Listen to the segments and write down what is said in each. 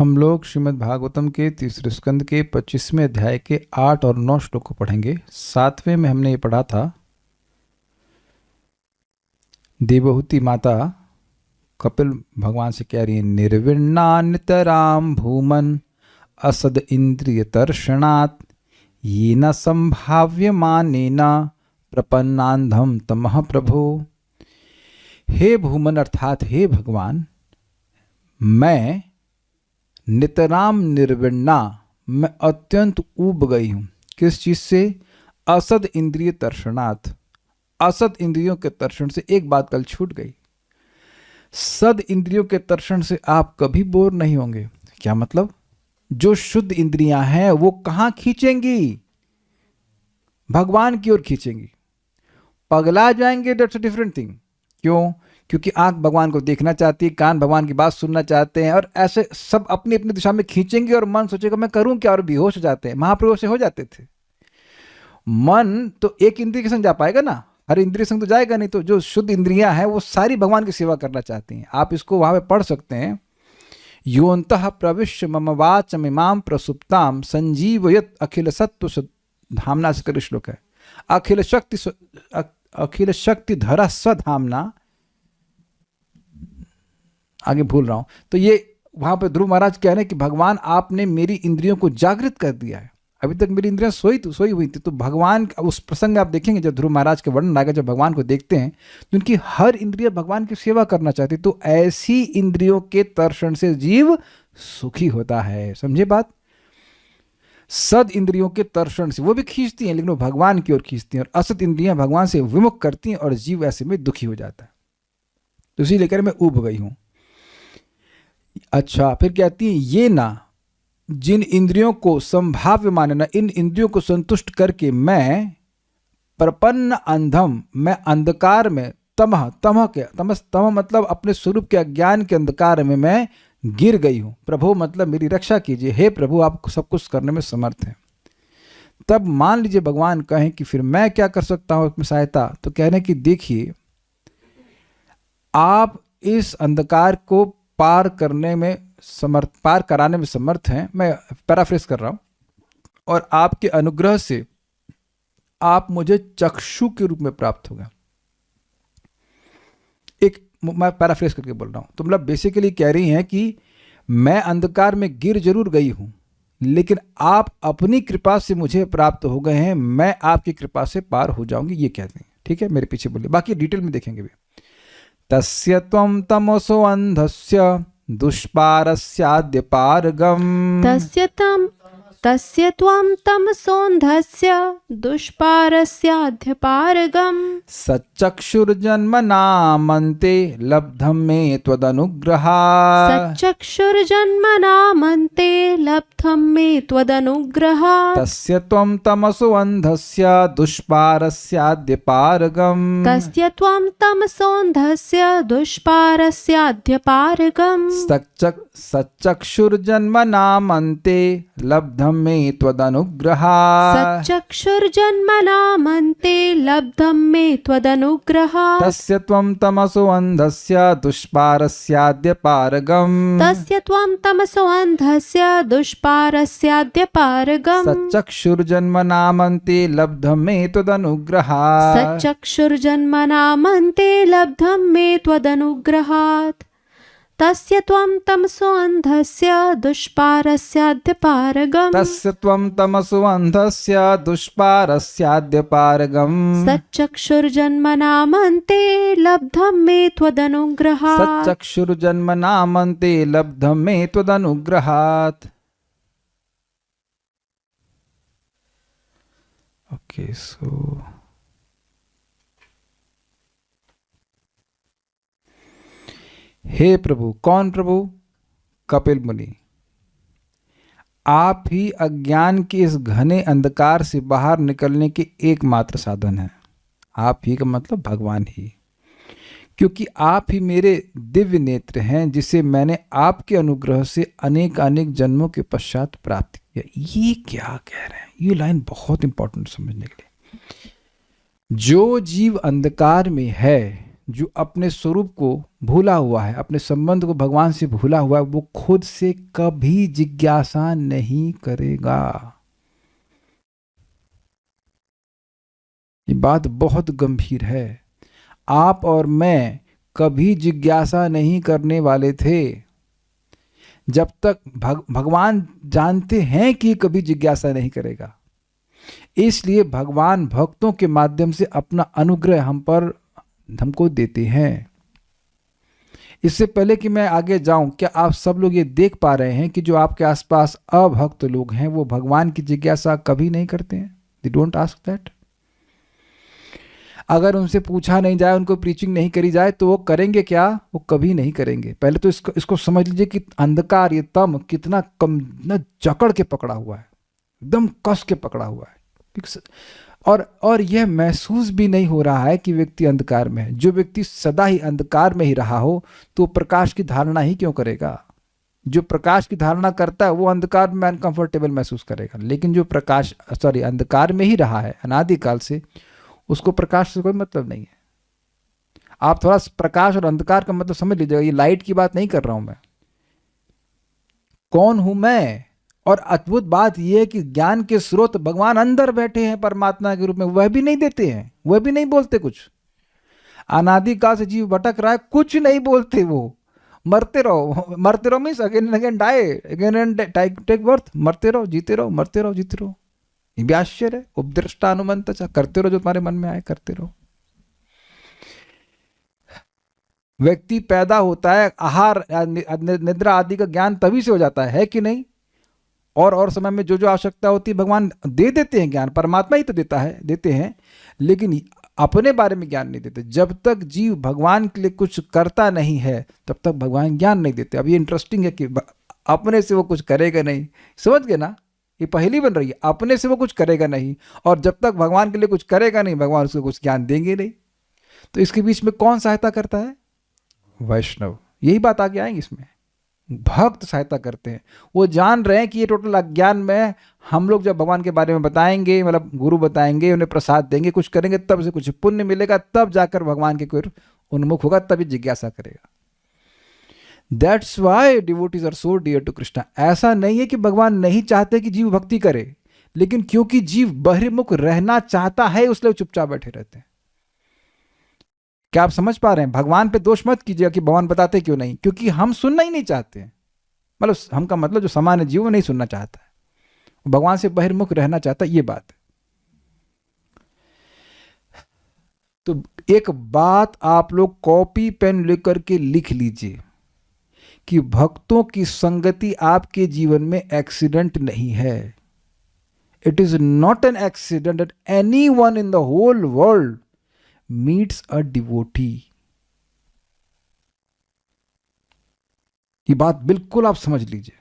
हम लोग श्रीमद् भागवतम के तीसरे स्कंद के 25वें अध्याय के 8 और 9 श्लोक को पढ़ेंगे। 7वें में हमने ये पढ़ा था, देवहूति माता कपिल भगवान से कह रही है, निर्विण्णा नितराम भूमन असद इंद्रिय तर्षणात् ये न संभाव्य मानेना प्रपन्नांधम तमः प्रभो। हे भूमन अर्थात हे भगवान, मैं नितराम निर्विण्णा, मैं अत्यंत ऊब गई हूँ। किस चीज़ से? असद इंद्रिय तर्षणात्, असद इंद्रियों के तर्षण से। एक बात कल छूट गई, सद इंद्रियों के तर्षण से आप कभी बोर नहीं होंगे। क्या मतलब? जो शुद्ध इंद्रियां हैं वो कहाँ खींचेंगी? भगवान की ओर खींचेंगी। पगला जाएंगे, दैट्स अ डिफरेंट थिंग। क्यों? क्योंकि आंख भगवान को देखना चाहती है, कान भगवान की बात सुनना चाहते हैं, और ऐसे सब अपनी अपनी दिशा में खींचेंगे और मन सोचेगा मैं करूं क्या, और बेहोश हो जाते हैं। महाप्रभु से हो जाते थे। मन तो एक इंद्रिय के संग जा पाएगा ना, हर इंद्रिय संग तो जाएगा नहीं। तो जो शुद्ध इंद्रियां हैं वो सारी भगवान की सेवा करना चाहती हैं। आप इसको वहां पे पढ़ सकते हैं, योऽन्तः प्रविश्य मम वाचमिमां प्रसुप्तां संजीवयत् अखिल सत्त्व धाम्ना से कर श्लोक है। अखिल शक्ति धरा स्वधाम्ना, आगे भूल रहा हूं। तो ये वहां पे ध्रुव महाराज कह रहे हैं कि भगवान आपने मेरी इंद्रियों को जागृत कर दिया है। अभी तक मेरी इंद्रियां सोई हुई थी। तो भगवान उस प्रसंग आप देखेंगे जब ध्रुव महाराज के वर्णन आएगा, जब भगवान को देखते हैं तो उनकी हर इंद्रिय भगवान की सेवा करना चाहती। तो ऐसी इंद्रियों के तर्षण से जीव सुखी होता है। समझे बात? सद इंद्रियों के तर्षण से वो भी खींचती हैं, लेकिन वो भगवान की ओर खींचती हैं, और असत इंद्रियां भगवान से विमुख करती हैं, और जीव ऐसे में दुखी हो जाता है। तो इसी लेकर मैं ऊब गई हूं। अच्छा, फिर कहती है, ये ना जिन इंद्रियों को संभाव्य मानना, इन इंद्रियों को संतुष्ट करके मैं प्रपन्न अंधम, मैं अंधकार में, तम मतलब अपने स्वरूप के अज्ञान के अंधकार में मैं गिर गई हूं। प्रभु मतलब मेरी रक्षा कीजिए। हे प्रभु, आप सब कुछ करने में समर्थ हैं। तब मान लीजिए भगवान कहें कि फिर मैं क्या कर सकता हूं इसमें सहायता। तो कह रहे हैं कि देखिए, आप इस अंधकार को पार कराने में समर्थ हैं। मैं पैराफ्रेज कर रहा हूं। और आपके अनुग्रह से आप मुझे चक्षु के रूप में प्राप्त होगा। मैं पैराफ्रेज करके बोल रहा हूं। तो मतलब बेसिकली कह रही हैं कि मैं अंधकार में गिर जरूर गई हूं, लेकिन आप अपनी कृपा से मुझे प्राप्त हो गए हैं। मैं आपकी कृपा से पार हो जाऊंगी, ये कहते हैं। ठीक है, मेरे पीछे बोलिए, बाकी डिटेल में देखेंगे भी। तस्य त्वं तमसो अंधस्य दुष्पारस्याद्य पारगम, तस्य त्वं तमसोऽन्धस्य दुष्पारस्याद्य पारगम, सच्चक्षुर्जन्मनामन्ते लब्धं मे त्वदनुग्रहात्, सच्चक्षुर्जन्मनामन्ते लब्धं मे त्वदनुग्रहात्। तस्य त्वं तमसो अंधस्य दुष्पारस्याद्य पारगम, तस्य त्वं तमसोऽन्धस्य दुष्पारस्याद्य पारगम, सच्चक्षुर्जन्मनामन्ते लब्धं मे त्वदनुग्रहात्, सच्चक्षुर्जन्मनामन्ते लब्धं मे त्वदनुग्रहात्। तस्य त्वं तमसो अंधस्य दुष्पारस्याद्य पारगम, तस्य त्वं तमसो अंधस्य दुष्पारस्याद्य पारगम, सच्चक्षुर्जन्मनामन्ते लब्धं मे त्वदनुग्रहात्, सच्चक्षुर्जन्मनामन्ते लब्धं मे त्वदनुग्रहात्। तस्य त्वं तमसो अंधस्य दुष्पारस्याद्य पारगम, तस्य त्वं तमसो अंधस्य दुष्पारस्याद्य पारगम, सच्चक्षुर्जन्मनामन्ते लब्धं मे त्वदनुग्रहात्, सच्चक्षुर्जन्मनामन्ते लब्धं मे त्वदनुग्रहात्। ओके, सो हे प्रभु। कौन प्रभु? कपिल मुनि। आप ही अज्ञान के इस घने अंधकार से बाहर निकलने के एकमात्र साधन हैं। आप ही का मतलब भगवान ही, क्योंकि आप ही मेरे दिव्य नेत्र हैं, जिसे मैंने आपके अनुग्रह से अनेक अनेक जन्मों के पश्चात प्राप्त किया। ये क्या कह रहे हैं? ये लाइन बहुत इंपॉर्टेंट समझने के लिए। जो जीव अंधकार में है, जो अपने स्वरूप को भूला हुआ है, अपने संबंध को भगवान से भूला हुआ है, वो खुद से कभी जिज्ञासा नहीं करेगा। ये बात बहुत गंभीर है। आप और मैं कभी जिज्ञासा नहीं करने वाले थे। जब तक भगवान जानते हैं कि कभी जिज्ञासा नहीं करेगा, इसलिए भगवान भक्तों के माध्यम से अपना अनुग्रह हमको देते हैं। इससे पहले कि मैं आगे जाऊं, क्या आप सब लोग ये देख पा रहे हैं कि जो आपके आसपास अभक्त लोग हैं वो भगवान की जिज्ञासा कभी नहीं करते हैं? They don't ask that. अगर उनसे पूछा नहीं जाए, उनको प्रीचिंग नहीं करी जाए, तो वो करेंगे क्या? वो कभी नहीं करेंगे। पहले तो इसको समझ लीजिए कि अंधकार, ये तम कितना जकड़ के पकड़ा हुआ है, एकदम कस के पकड़ा हुआ है। और यह महसूस भी नहीं हो रहा है कि व्यक्ति अंधकार में है। जो व्यक्ति सदा ही अंधकार में ही रहा हो तो प्रकाश की धारणा ही क्यों करेगा? जो प्रकाश की धारणा करता है वो अंधकार में अनकंफर्टेबल महसूस करेगा। लेकिन जो अंधकार में ही रहा है अनादिकाल से, उसको प्रकाश से कोई मतलब नहीं है। आप थोड़ा प्रकाश और अंधकार का मतलब समझ लीजिएगा। ये लाइट की बात नहीं कर रहा हूं मैं। कौन हूं मैं? और अद्भुत बात यह है कि ज्ञान के स्रोत भगवान अंदर बैठे हैं परमात्मा के रूप में, वह भी नहीं देते हैं, वह भी नहीं बोलते कुछ। अनादिकाल से जीव भटक रहा है, कुछ नहीं बोलते। वो मरते रहो means again and again die, again and take birth, मरते रहो, जीते रहो, मरते रहो, जीते रहो। ये भी आश्चर्य है। उपदृष्टा अनुमंत, करते रहो जो तुम्हारे मन में आए, करते रहो। व्यक्ति पैदा होता है, आहार निद्रा आदि का ज्ञान तभी से हो जाता है कि नहीं? और समय में जो आवश्यकता होती है भगवान दे देते हैं ज्ञान, परमात्मा ही तो देते हैं, लेकिन अपने बारे में ज्ञान नहीं देते। जब तक जीव भगवान के लिए कुछ करता नहीं है तब तक भगवान ज्ञान नहीं देते। अब ये इंटरेस्टिंग है कि अपने से वो कुछ करेगा नहीं। समझ गए ना? ये पहेली बन रही है। अपने से वो कुछ करेगा नहीं, और जब तक भगवान के लिए कुछ करेगा नहीं, भगवान उसको कुछ ज्ञान देंगे नहीं। तो इसके बीच में कौन सहायता करता है? वैष्णव। यही बात आगे आएंगे इसमें। भक्त सहायता करते हैं। वो जान रहे हैं कि ये टोटल अज्ञान में, हम लोग जब भगवान के बारे में बताएंगे, मतलब गुरु बताएंगे, उन्हें प्रसाद देंगे, कुछ करेंगे, तब से कुछ पुण्य मिलेगा, तब जाकर भगवान के कोई उन्मुख होगा, तभी जिज्ञासा करेगा। That's why devotees are so dear to Krishna. ऐसा नहीं है कि भगवान नहीं चाहते कि जीव भक्ति करे, लेकिन क्योंकि जीव बहिर्मुख रहना चाहता है, इसलिए चुपचाप बैठे रहते हैं। क्या आप समझ पा रहे हैं? भगवान पे दोष मत कीजिएगा कि भगवान बताते क्यों नहीं, क्योंकि हम सुनना ही नहीं चाहते हैं। मतलब हम का मतलब जो सामान्य जीव नहीं सुनना चाहता है, भगवान से बहिर्मुख रहना चाहता है, ये बात है। तो एक बात आप लोग कॉपी पेन लेकर के लिख लीजिए कि भक्तों की संगति आपके जीवन में एक्सीडेंट नहीं है। It is not an accident that anyone in the whole world meets a devotee. ये बात बिल्कुल आप समझ लीजिए।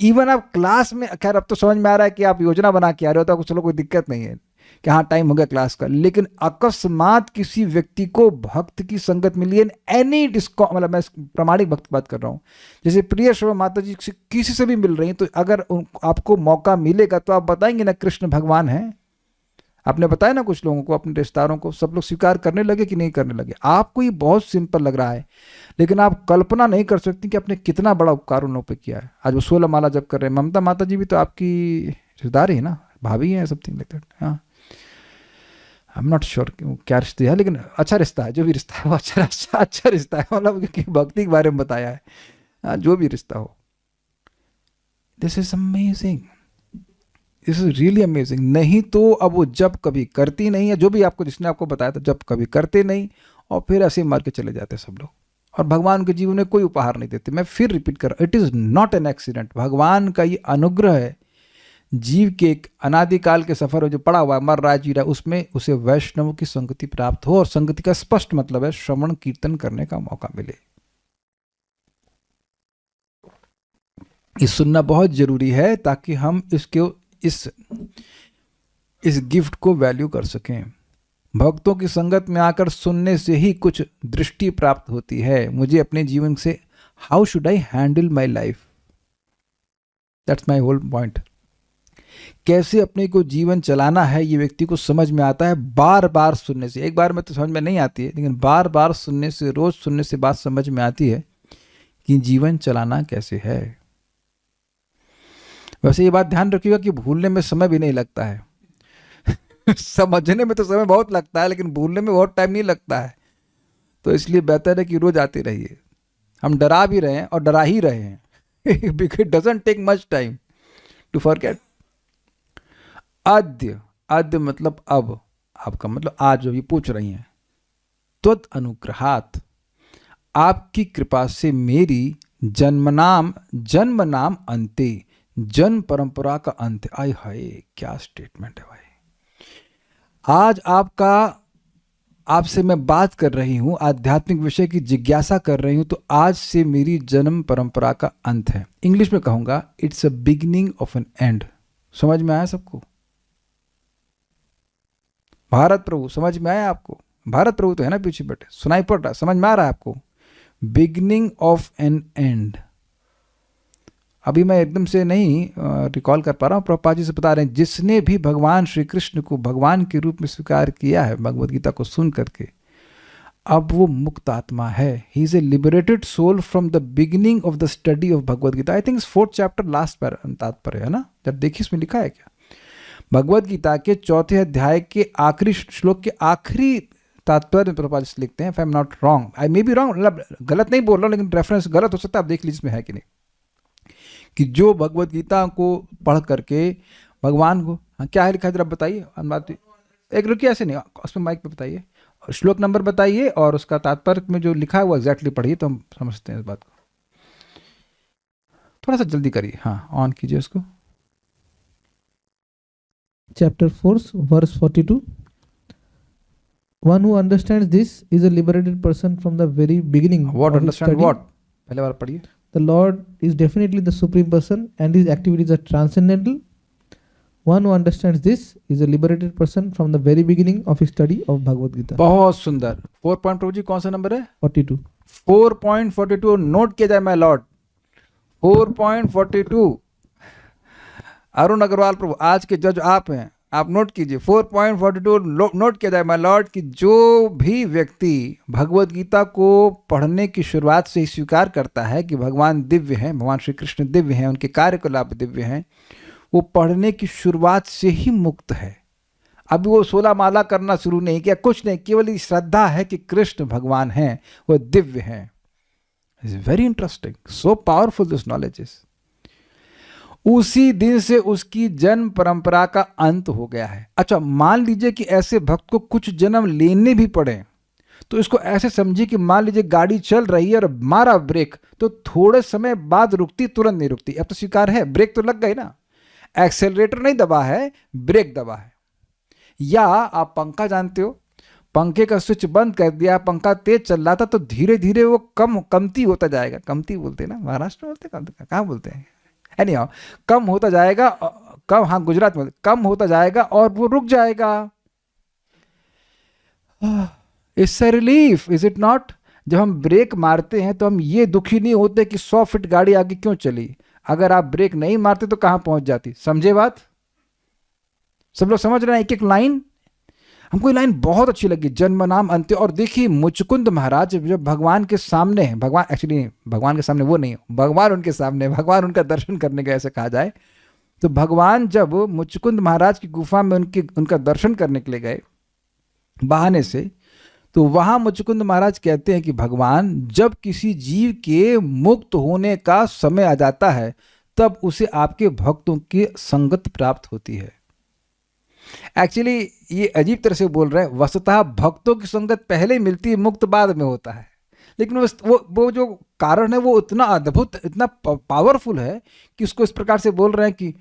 इवन आप क्लास में, खैर अब तो समझ में आ रहा है कि आप योजना बना के आ रहे हो, तो चलो कोई दिक्कत नहीं है कि हाँ टाइम हो गया क्लास का, लेकिन अकस्मात किसी व्यक्ति को भक्त की संगत मिली है, एनी मतलब मैं प्रामाणिक भक्त की बात कर रहा हूं, जैसे प्रिय श्रवण माता जी किसी से भी मिल रही हैं, तो अगर आपको मौका मिलेगा तो आप बताएंगे ना कृष्ण भगवान है। आपने बताया ना कुछ लोगों को, अपने रिश्तेदारों को, सब लोग स्वीकार करने लगे कि नहीं करने लगे? आपको ये बहुत सिंपल लग रहा है, लेकिन आप कल्पना नहीं कर सकती कि आपने कितना बड़ा उपकार उन लोगों पे किया है। आज वो 16 माला जप कर रहे हैं। ममता माता जी भी तो आपकी रिश्तेदार ही है ना, भाभी है, समथिंग लाइक दैट। हाँ, आई एम नॉट श्योर क्या रिश्ता है, लेकिन अच्छा रिश्ता है। जो भी रिश्ता है वो अच्छा रिश्ता है, मतलब क्योंकि भक्ति के बारे में बताया है। हाँ, जो भी रिश्ता हो। This is amazing, this is really amazing. नहीं तो अब वो जब कभी करती नहीं है, जो भी आपको जिसने आपको बताया था, जब कभी करते नहीं, और फिर ऐसे मार के चले जाते सब लोग, और भगवान के जीवन में कोई उपहार नहीं देते। मैं फिर रिपीट कर रहा हूं, it is not an accident. भगवान का ये अनुग्रह है। जीव के एक अनादिकाल के सफर में जो पड़ा हुआ है, मर रहा है, जी रहा है, उसमें उसे वैष्णव की संगति प्राप्त हो, और संगति का स्पष्ट मतलब है श्रवण कीर्तन करने का मौका मिले। ये सुनना बहुत जरूरी है ताकि हम इस गिफ्ट को वैल्यू कर सकें। भक्तों की संगत में आकर सुनने से ही कुछ दृष्टि प्राप्त होती है। मुझे अपने जीवन से how should I handle my life, that's my whole point. कैसे अपने को जीवन चलाना है ये व्यक्ति को समझ में आता है बार बार सुनने से। एक बार में तो समझ में नहीं आती है, लेकिन बार बार सुनने से, रोज सुनने से बात समझ में आती है कि जीवन चलाना कैसे है। वैसे ये बात ध्यान रखिएगा कि भूलने में समय भी नहीं लगता है समझने में तो समय बहुत लगता है, लेकिन भूलने में बहुत टाइम नहीं लगता है। तो इसलिए बेहतर है कि रोज आते रहिए। हम डरा भी रहे हैं और डरा ही रहे हैं because it doesn't take much time to forget. आद्य मतलब अब, आपका मतलब आज जो भी पूछ रही हैं। त्वद अनुग्रहात, आपकी कृपा से मेरी जन्म नाम अंते, जन्म परंपरा का अंत। आय हाय क्या स्टेटमेंट है भाई। आज आपसे मैं बात कर रही हूं, आध्यात्मिक विषय की जिज्ञासा कर रही हूं, तो आज से मेरी जन्म परंपरा का अंत है। इंग्लिश में कहूंगा it's a beginning of an end. समझ में आया सबको? भारत प्रभु समझ में आया आपको? भारत प्रभु तो है ना पीछे बैठे, सुनाई पड़ रहा, समझ में आ रहा है आपको? Beginning of an end. अभी मैं एकदम से नहीं रिकॉल कर पा रहा हूँ, प्रभुपाद जी से बता रहे हैं, जिसने भी भगवान श्री कृष्ण को भगवान के रूप में स्वीकार किया है भगवद गीता को सुन करके, अब वो मुक्त आत्मा है। He is a liberated soul from the beginning of the study of Bhagavad Gita. I think 4th chapter last तात्पर्य है ना, जब देखिए इसमें लिखा है क्या। भगवद गीता के 4थे अध्याय के आखिरी श्लोक के आखिरी तात्पर्य प्रभुपाद जी लिखते हैं, if I am not wrong, I may be wrong, मतलब गलत नहीं बोल रहा हूँ, लेकिन रेफरेंस गलत हो सकता है, आप देख लीजिए इसमें है कि नहीं, कि जो भगवद गीता को पढ़ करके भगवान को, हाँ क्या है लिखा है जरा बताइए। एक रुकिए, ऐसे नहीं, उसमें माइक पे बताइए, श्लोक नंबर बताइए और उसका तात्पर्य में जो लिखा है वो एग्जैक्टली पढ़िए, तो हम समझते हैं इस बात को। थोड़ा सा जल्दी करिए, हाँ ऑन कीजिए उसको। Chapter 4, verse 42. One who understands this is a liberated person from the very beginning. What of his understand study. what? पहले बार पढ़िए। The Lord is definitely the supreme person and his activities are transcendental. One who understands this is a liberated person from the very beginning of his study of Bhagavad Gita. बहुत सुंदर। 4 point प्रभु जी कौन सा number है? 42. 4.42 note किया जाए my Lord. 4.42 Arun Agarwal प्रभु, आज के जज आप हैं, आप नोट कीजिए। 4.42 नोट किया जाए माय लॉर्ड कि जो भी व्यक्ति भगवद गीता को पढ़ने की शुरुआत से ही स्वीकार करता है कि भगवान दिव्य हैं, भगवान श्री कृष्ण दिव्य हैं, उनके कार्यकलाप दिव्य हैं, वो पढ़ने की शुरुआत से ही मुक्त है। अभी वो 16 माला करना शुरू नहीं किया, कुछ नहीं, केवल श्रद्धा है कि कृष्ण भगवान हैं, वो दिव्य हैं। It's very interesting, so powerful this knowledge is. उसी दिन से उसकी जन्म परंपरा का अंत हो गया है। अच्छा, मान लीजिए कि ऐसे भक्त को कुछ जन्म लेने भी पड़े, तो इसको ऐसे समझिए कि मान लीजिए गाड़ी चल रही है और मारा ब्रेक, तो थोड़े समय बाद रुकती, तुरंत नहीं रुकती। अब तो स्वीकार है, ब्रेक तो लग गई ना, एक्सेलरेटर नहीं दबा है, ब्रेक दबा है। या आप पंखा जानते हो, पंखे का स्विच बंद कर दिया, पंखा तेज चल रहा था, तो धीरे धीरे वो कमती होता जाएगा। कमती बोलते हैं ना, महाराष्ट्र में बोलते हैं, कहाँ बोलते हैं, एनीहाउ कम होता जाएगा, कम, हाँ गुजरात में कम होता जाएगा और वो रुक जाएगा। It's a relief, is it not? जब हम ब्रेक मारते हैं तो हम ये दुखी नहीं होते कि 100 फीट गाड़ी आगे क्यों चली। अगर आप ब्रेक नहीं मारते तो कहां पहुंच जाती। समझे बात? सब लोग समझ रहे हैं? एक एक लाइन, हमको ये लाइन बहुत अच्छी लगी, जन्म नाम अंत्य। और देखिए मुचकुंद महाराज जब भगवान के सामने हैं, भगवान एक्चुअली भगवान के सामने वो नहीं, भगवान उनके सामने, भगवान उनका दर्शन करने का ऐसे कहा जाए, तो भगवान जब मुचकुंद महाराज की गुफा में उनका दर्शन करने के लिए गए बहाने से, तो वहां मुचकुंद महाराज कहते हैं कि भगवान, जब किसी जीव के मुक्त होने का समय आ जाता है तब उसे आपके भक्तों की संगत प्राप्त होती है। एक्चुअली ये अजीब तरह से बोल रहे हैं, वस्तुतः भक्तों की संगत पहले मिलती है, मुक्त बाद में होता है। लेकिन वो जो कारण है वो इतना अद्भुत, इतना पावरफुल है कि उसको इस प्रकार से बोल रहे हैं कि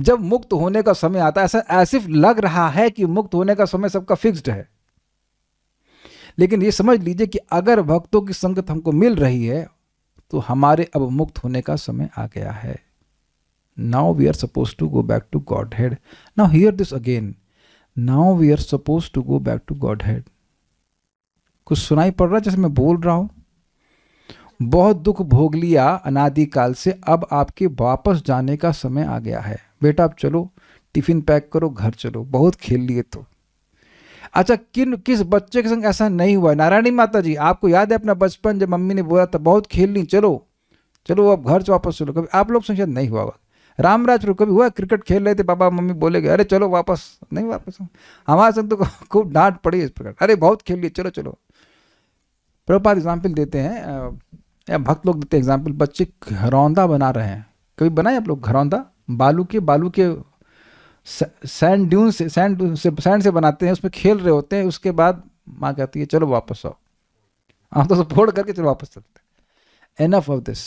जब मुक्त होने का समय आता है, ऐसा ऐसे लग रहा है कि मुक्त होने का समय सबका फिक्स्ड है। लेकिन ये समझ लीजिए कि अगर भक्तों की संगत हमको मिल रही है तो हमारे अब मुक्त होने का समय आ गया है। Now we are supposed to go back to Godhead. Now hear this again. Now we are supposed to go back to Godhead. कुछ सुनाई पड़ रहा है जैसे मैं बोल रहा हूं? बहुत दुख भोग लिया अनादिकाल से, अब आपके वापस जाने का समय आ गया है। बेटा आप चलो, टिफिन पैक करो, घर चलो, बहुत खेल लिए तो। अच्छा, किस बच्चे के संग ऐसा नहीं हुआ? नारायणी माता जी, आपको याद है अपना बचपन जब मम्मी ने बोला था बहुत खेल ली, चलो चलो अब घर वापस चलो? कभी आप लोग संग शायद नहीं हुआ होगा। रामराज पर कभी हुआ क्रिकेट खेल रहे थे, पापा मम्मी बोले गए अरे चलो वापस, नहीं वापस? हमारे संग तो खूब डांट पड़ी इस प्रकार, अरे बहुत खेल लिए, चलो चलो। प्रभुपाद एग्जाम्पल देते हैं, या भक्त लोग देते हैं एग्जाम्पल, बच्चे घरौंदा बना रहे हैं, कभी बनाए आप लोग घरौंदा? बालू के सैंड ड्यून से सैंड से बनाते हैं, उसमें खेल रहे होते हैं, उसके बाद माँ कहती है चलो वापस आओ, हम तो फोड़ करके चलो वापस चलते हैं। Enough of this.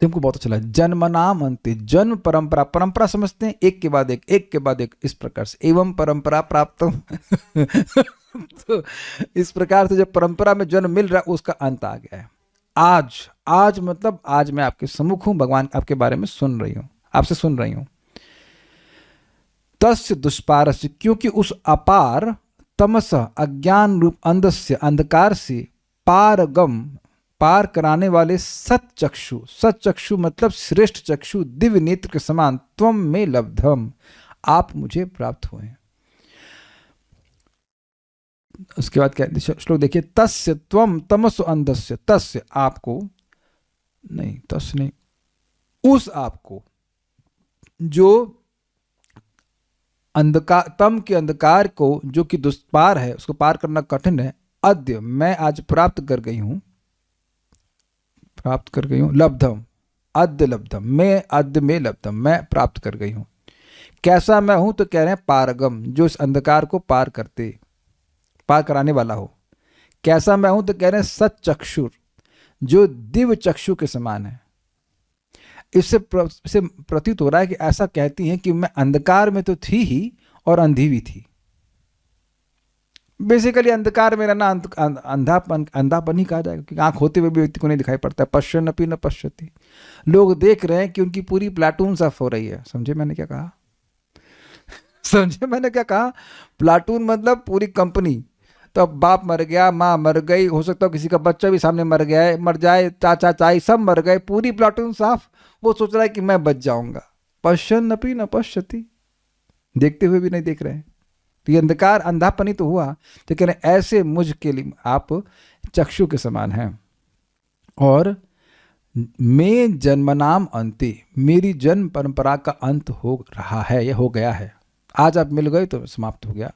तुमको बहुत अच्छा लगा। जन्मनाम अंते, जन्म परंपरा, परंपरा समझते हैं एक के बाद एक इस प्रकार से, एवं परंपरा प्राप्त तो इस प्रकार से जब परंपरा में जन्म मिल रहा है उसका अंत आ गया है। आज मतलब आज मैं आपके सम्मुख हूं, भगवान आपके बारे में सुन रही हूं, आपसे सुन रही हूं। तस्य दुष्पारस्य, क्योंकि उस अपार तमस अज्ञान रूप अंधस्य, अंधकार से पारगम, पार कराने वाले सच्चक्षु, सच्चक्षु मतलब श्रेष्ठ चक्षु, दिव्य नेत्र के समान, त्वम में लब्धम, आप मुझे प्राप्त हुए। उसके बाद क्या श्लोक देखिए, तस्य त्वम तमसो अंधस्य, तस्य आपको नहीं, तस्य नहीं, उस आपको जो अंधकार, तम के अंधकार को जो कि दुष्पार है, उसको पार करना कठिन है, अद्य मैं आज प्राप्त कर गई हूं, लब्धम, अद्य लब्धम, मैं अद्य में लब्धम, मैं प्राप्त कर गई हूं। कैसा मैं हूं? तो कह रहे हैं पारगम, जो इस अंधकार को पार कराने वाला हो। कैसा मैं हूं? तो कह रहे हैं सच्चक्षुर, जो दिव्य चक्षु के समान है। इससे प्रतीत हो रहा है कि ऐसा कहती हैं कि मैं अंधकार में तो थी ही और अंधी भी थी। बेसिकली अंधकार में रहना अंधापन ही कहा जाएगा, क्योंकि आंख होते हुए भी व्यक्ति को नहीं दिखाई पड़ता है। पश्यन्नपि न पश्यति, लोग देख रहे हैं कि उनकी पूरी प्लाटून साफ हो रही है। समझे मैंने क्या कहा? प्लाटून मतलब पूरी कंपनी। तो अब बाप मर गया, माँ मर गई, हो सकता है किसी का बच्चा भी सामने मर जाए, चाचा चाई सब मर गए, पूरी प्लाटून साफ। वो सोच रहा है कि मैं बच जाऊंगा। पश्यन्नपि न पश्यति, देखते हुए भी नहीं देख रहे हैं। तो ये अंधकार, अंधापनी तो हुआ। तो कह रहे ऐसे मुझ के लिए आप चक्षु के समान हैं। और मैं जन्मनाम अंते, मेरी जन्म परंपरा का अंत हो रहा है, यह हो गया है। आज आप मिल गए तो समाप्त हो गया।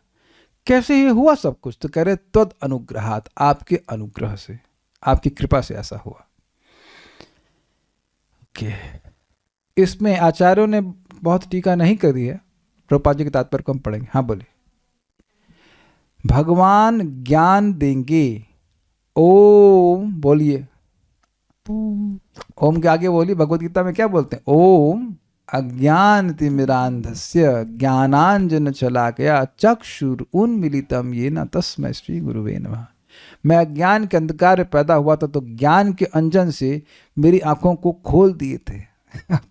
कैसे ये हुआ सब कुछ? तो कह रहे त्वद अनुग्रहात, आपके अनुग्रह से, आपकी कृपा से ऐसा हुआ। ओके, इसमें आचार्यों ने बहुत टीका नहीं करी है, प्रभुपाद जी के तात्पर्य को हम पढ़ेंगे। हाँ बोलिए। भगवान ज्ञान देंगे, ओम बोलिए, ओम के आगे बोलिए। भगवद गीता में क्या बोलते हैं? ओम अज्ञान तिमिरांधस्य ज्ञानांजन शलाकया चक्षुर उन्मीलितम येन तस्मै श्री गुरुवे नमः। मैं अज्ञान के अंधकार में पैदा हुआ था, तो ज्ञान के अंजन से मेरी आंखों को खोल दिए थे।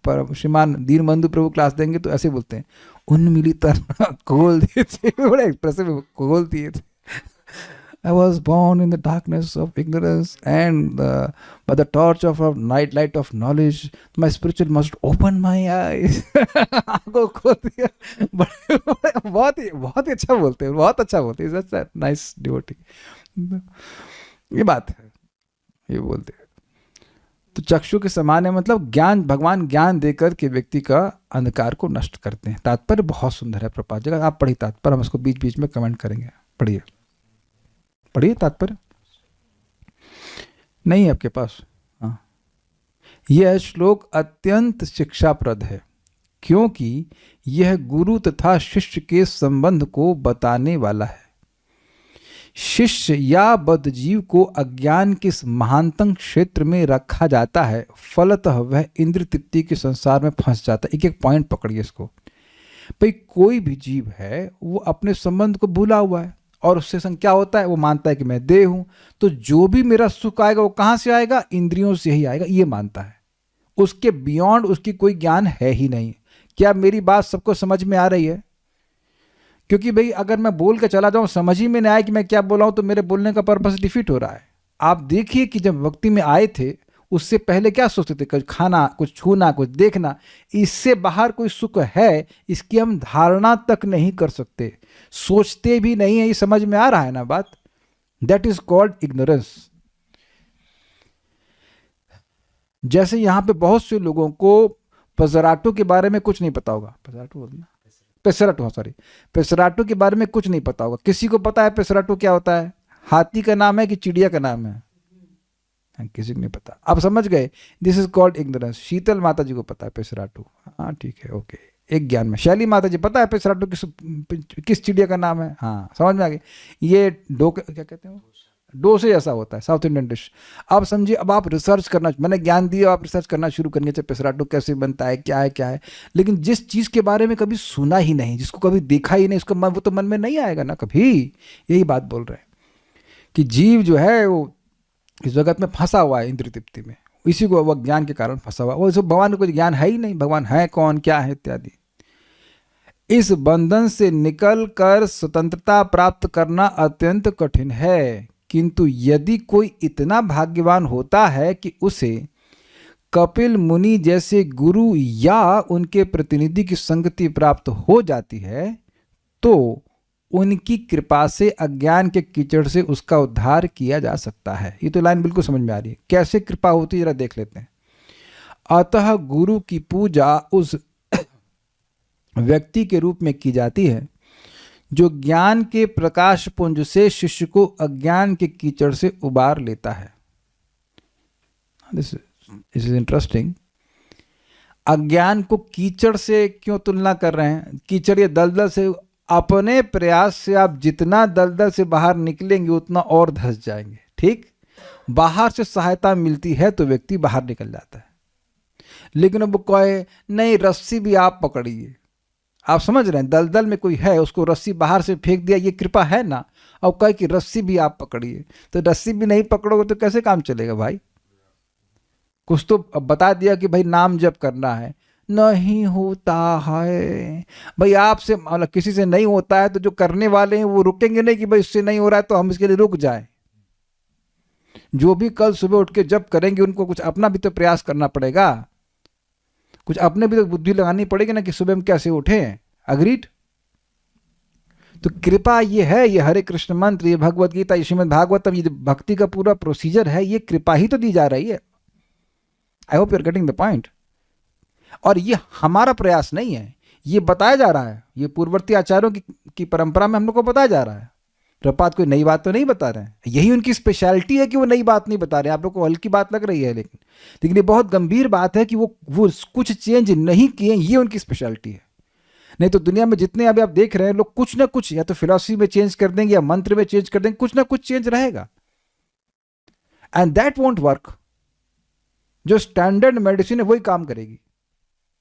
पर श्रीमान दीनबंधु प्रभु क्लास देंगे तो ऐसे बोलते हैं, उन्मीलित खोल दिए थे, बड़े एक्सप्रेसिव, खोल दिए थे। I was born in the darkness of ignorance, and by the torch of a light of knowledge, my spiritual must open my eyes. आंखों खोल दिया। बहुत ही अच्छा बोलते हैं, बहुत अच्छा बोलते हैं। That's a nice devotee. ये बात है, ये बोलते हैं। तो चक्षु के समान है, मतलब ज्ञान, भगवान ज्ञान देकर के व्यक्ति का अंधकार को नष्ट करते हैं। तात्पर्य बहुत सुंदर है प्रभुपाद जी का, आप पढ़िए तात्पर्य, हम इसको बीच बीच में कमेंट करेंगे। पढ़िए तात्पर्य। नहीं है आपके पास? हाँ, यह श्लोक अत्यंत शिक्षाप्रद है, क्योंकि यह गुरु तथा शिष्य के संबंध को बताने वाला है। शिष्य या बद्ध जीव को अज्ञान के महानतम क्षेत्र में रखा जाता है, फलतः वह इंद्र तृप्ति के संसार में फंस जाता है। एक एक पॉइंट पकड़िए इसको। भाई कोई भी जीव है वो अपने संबंध को भूला हुआ है, और उससे संग क्या होता है? वो मानता है कि मैं देह हूं, तो जो भी मेरा सुख आएगा वो कहां से आएगा? इंद्रियों से ही आएगा, ये मानता है। उसके बियॉन्ड उसकी कोई ज्ञान है ही नहीं। क्या मेरी बात सबको समझ में आ रही है? क्योंकि भाई अगर मैं बोल के चला जाऊं, समझ ही में नहीं आया कि मैं क्या बोला हूं, तो मेरे बोलने का पर्पस डिफीट हो रहा है। आप देखिए कि जब भक्ति में आए थे उससे पहले क्या सोचते थे? कुछ खाना, कुछ छूना, कुछ देखना। इससे बाहर कोई सुख है इसकी हम धारणा तक नहीं कर सकते, सोचते भी नहीं है। ये समझ में आ रहा है ना बात? That is called ignorance. जैसे यहां पे बहुत से लोगों को पजराटो के बारे में कुछ नहीं पता होगा। पजराटो बोलना, पेसराटो, सॉरी, पेसराटो के बारे में कुछ नहीं पता होगा। किसी को पता है पेसराटो क्या होता है? हाथी का नाम है कि चिड़िया का नाम है? किसी को नहीं पता। आप समझ गए? This is called ignorance. Sheetal Mata ji को पता है पेसराटो, हाँ ठीक है, ओके, एक ज्ञान में। शैली माता जी पता है पेसराटो किस चिड़िया का नाम है? हाँ, समझ में आ गया। ये क्या कहते हैं, डोसे जैसा होता है, साउथ इंडियन डिश। अब समझिए, अब आप रिसर्च करना, मैंने ज्ञान दिया, आप रिसर्च करना शुरू करेंगे, चाहे पेसराटो कैसे बनता है, क्या है क्या है। लेकिन जिस चीज़ के बारे में कभी सुना ही नहीं, जिसको कभी देखा ही नहीं, उसका मन, वो तो मन में नहीं आएगा ना कभी। यही बात बोल रहे हैं कि जीव जो है वो इस जगत में फंसा हुआ है, इंद्रिय तृप्ति में, इसी को वह ज्ञान के कारण फंसा हुआ। वो सब भगवान को कोई ज्ञान है ही नहीं, भगवान है कौन, क्या है इत्यादि। इस बंधन से निकल कर स्वतंत्रता प्राप्त करना अत्यंत कठिन है, किंतु यदि कोई इतना भाग्यवान होता है कि उसे कपिल मुनि जैसे गुरु या उनके प्रतिनिधि की संगति प्राप्त हो जाती है, तो उनकी कृपा से अज्ञान के कीचड़ से उसका उद्धार किया जा सकता है। ये तो लाइन बिल्कुल समझ में आ रही है। कैसे कृपा होती है जरा देख लेते हैं। अतः गुरु की पूजा उस व्यक्ति के रूप में की जाती है जो ज्ञान के प्रकाश पुंज से शिष्य को अज्ञान के कीचड़ से उबार लेता है। This is interesting. अज्ञान को कीचड़ से क्यों तुलना कर रहे हैं? कीचड़ ये दलदल से, अपने प्रयास से आप जितना दलदल से बाहर निकलेंगे उतना और धंस जाएंगे। ठीक, बाहर से सहायता मिलती है तो व्यक्ति बाहर निकल जाता है। लेकिन अब कहे नहीं, रस्सी भी आप पकड़िए। आप समझ रहे हैं, दलदल में कोई है, उसको रस्सी बाहर से फेंक दिया, ये कृपा है ना। और कहे कि रस्सी भी आप पकड़िए, तो रस्सी भी नहीं पकड़ोगे तो कैसे काम चलेगा भाई? कुछ तो बता दिया कि भाई नाम जप करना है, नहीं होता है भाई। आपसे मतलब किसी से नहीं होता है तो जो करने वाले हैं वो रुकेंगे नहीं कि भाई इससे नहीं हो रहा है तो हम इसके लिए रुक जाएं। जो भी कल सुबह उठ के जप करेंगे उनको कुछ अपना भी तो प्रयास करना पड़ेगा, कुछ अपने भी तो बुद्धि लगानी पड़ेगी ना कि सुबह हम कैसे उठें। अग्रीड? तो कृपा ये है, ये हरे कृष्ण मंत्र, ये भगवत गीता, ये श्रीमद् भागवतम, ये भक्ति का पूरा प्रोसीजर है, ये कृपा ही तो दी जा रही है। I hope you are getting the point. और ये हमारा प्रयास नहीं है, ये बताया जा रहा है, ये पूर्ववर्ती आचार्यों की परंपरा में हम लोग को बताया जा रहा है। प्रपात कोई नई बात तो नहीं बता रहे हैं, यही उनकी स्पेशलिटी है कि वो नई बात नहीं बता रहे हैं। आप लोग को हल्की बात लग रही है, लेकिन ये बहुत गंभीर बात है कि वो कुछ चेंज नहीं किए, ये उनकी स्पेशलिटी है। नहीं तो दुनिया में जितने अभी आप देख रहे हैं लोग, कुछ ना कुछ या तो फिलॉसफी में चेंज कर देंगे या मंत्र में चेंज कर देंगे, कुछ ना कुछ चेंज रहेगा, एंड दैट वोंट वर्क। जो स्टैंडर्ड मेडिसिन है वही काम करेगी,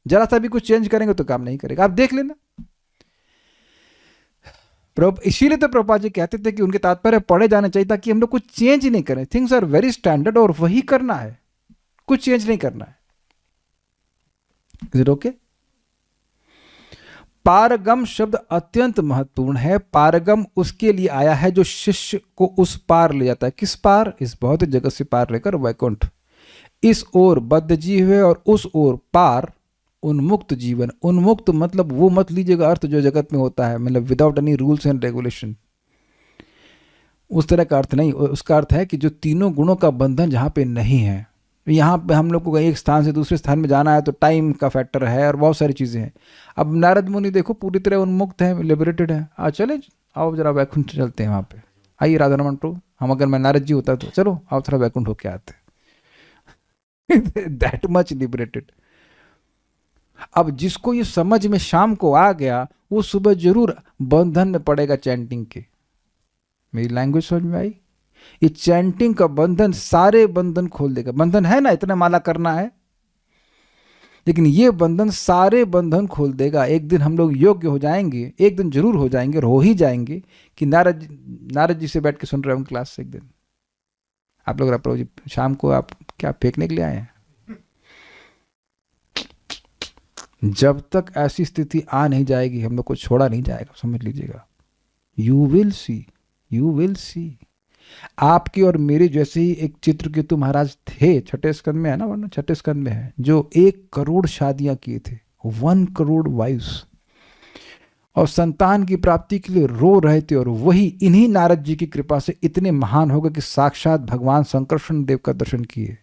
जरा सा भी कुछ चेंज करेंगे तो काम नहीं करेगा। आप देख लेना। इसीलिए तो प्रभुपाद जी कहते थे कि उनके तात्पर्य पढ़े जाने चाहिए ताकि हम लोग कुछ चेंज नहीं करें। थिंग्स आर वेरी स्टैंडर्ड और वही करना है, कुछ चेंज नहीं करना है। Is it okay? पारगम शब्द अत्यंत महत्वपूर्ण है। पारगम उसके लिए आया है जो शिष्य को उस पार ले जाता है। किस पार? इस भौतिक जगत से पार लेकर वैकुंठ। इस ओर बद्ध जीव है और उस ओर पार उन्मुक्त जीवन। उन्मुक्त मतलब वो मत लीजिएगा अर्थ जो जगत में होता है, मतलब without any rules and regulation, उस तरह का अर्थ नहीं। उसका अर्थ है कि जो तीनों गुणों का बंधन जहाँ पे नहीं है। यहाँ पे हम लोग को एक स्थान से दूसरे स्थान में जाना है तो टाइम का फैक्टर है और बहुत सारी चीज़ें हैं। अब नारद मुनि देखो पूरी तरह उन्मुक्त है, लिबरेटेड है। चले आओ जरा वैकुंठ चलते हैं वहाँ पे। आइए राधा रमन प्रभु, हम अगर मैं नारद जी होता तो चलो आओ थोड़ा वैकुंठ होके आते। That much liberated. अब जिसको ये समझ में शाम को आ गया वो सुबह जरूर बंधन में पड़ेगा चैंटिंग के। मेरी लैंग्वेज समझ में आई? ये चैंटिंग का बंधन सारे बंधन खोल देगा। बंधन है ना, इतना माला करना है, लेकिन ये बंधन सारे बंधन खोल देगा। एक दिन हम लोग योग्य हो जाएंगे, एक दिन जरूर हो जाएंगे और हो ही जाएंगे कि नारद जी से बैठ के सुन रहे हो क्लास से। एक दिन आप लोग प्रभु जी शाम को आप क्या फेंकने के लिए आए हैं? जब तक ऐसी स्थिति आ नहीं जाएगी हम लोग को छोड़ा नहीं जाएगा, समझ लीजिएगा। You will see, you will see. आपकी और मेरे जैसे ही एक चित्रकेतु महाराज थे, छठे स्कंद में है ना, वरना छठे स्कंद में है, जो 1 करोड़ शादियां किए थे, 1 करोड़ वाइफ्स, और संतान की प्राप्ति के लिए रो रहे थे, और वही इन्हीं नारद जी की कृपा से इतने महान हो गए कि साक्षात भगवान संकर्षण देव का दर्शन किए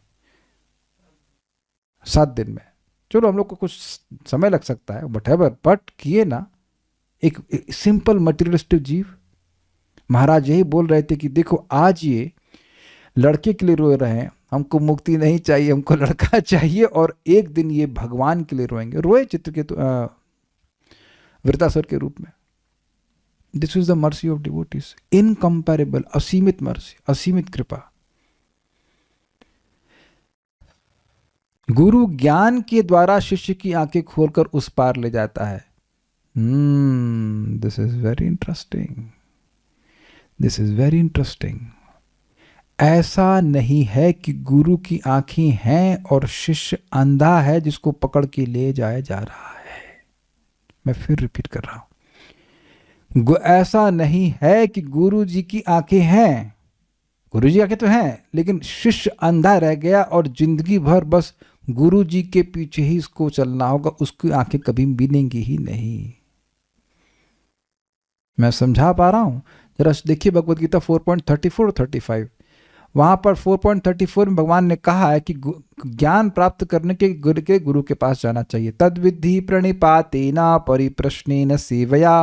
7 दिन में। चलो हम लोग को कुछ समय लग सकता है, बट किए ना। एक सिंपल मटेरियलिस्टिक जीव। महाराज यही बोल रहे थे कि देखो आज ये लड़के के लिए रो रहे हैं, हमको मुक्ति नहीं चाहिए, हमको लड़का चाहिए, और एक दिन ये भगवान के लिए रोएंगे। रोए चित्रकेतु वृतासुर के रूप में। This is the mercy of devotees, incomparable, असीमित मर्सी, असीमित कृपा। गुरु ज्ञान के द्वारा शिष्य की आंखें खोलकर उस पार ले जाता है। This is very interesting, this is very interesting. ऐसा नहीं है कि गुरु की आंखें हैं और शिष्य अंधा है जिसको पकड़ के ले जाया जा रहा है। मैं फिर रिपीट कर रहा हूं, ऐसा नहीं है कि गुरु जी की आंखें हैं, गुरु जी आंखें तो हैं, लेकिन शिष्य अंधा रह गया और जिंदगी भर बस गुरु जी के पीछे ही इसको चलना होगा, उसकी आंखें कभी मिलेंगी ही नहीं। मैं समझा पा रहा हूं? जरा देखिए भगवद गीता 4.34 और 35। वहां पर 4.34 में भगवान ने कहा है कि ज्ञान प्राप्त करने के गुरु के पास जाना चाहिए। तद विद्धि प्रणिपातेना परिप्रश्नेन सेवया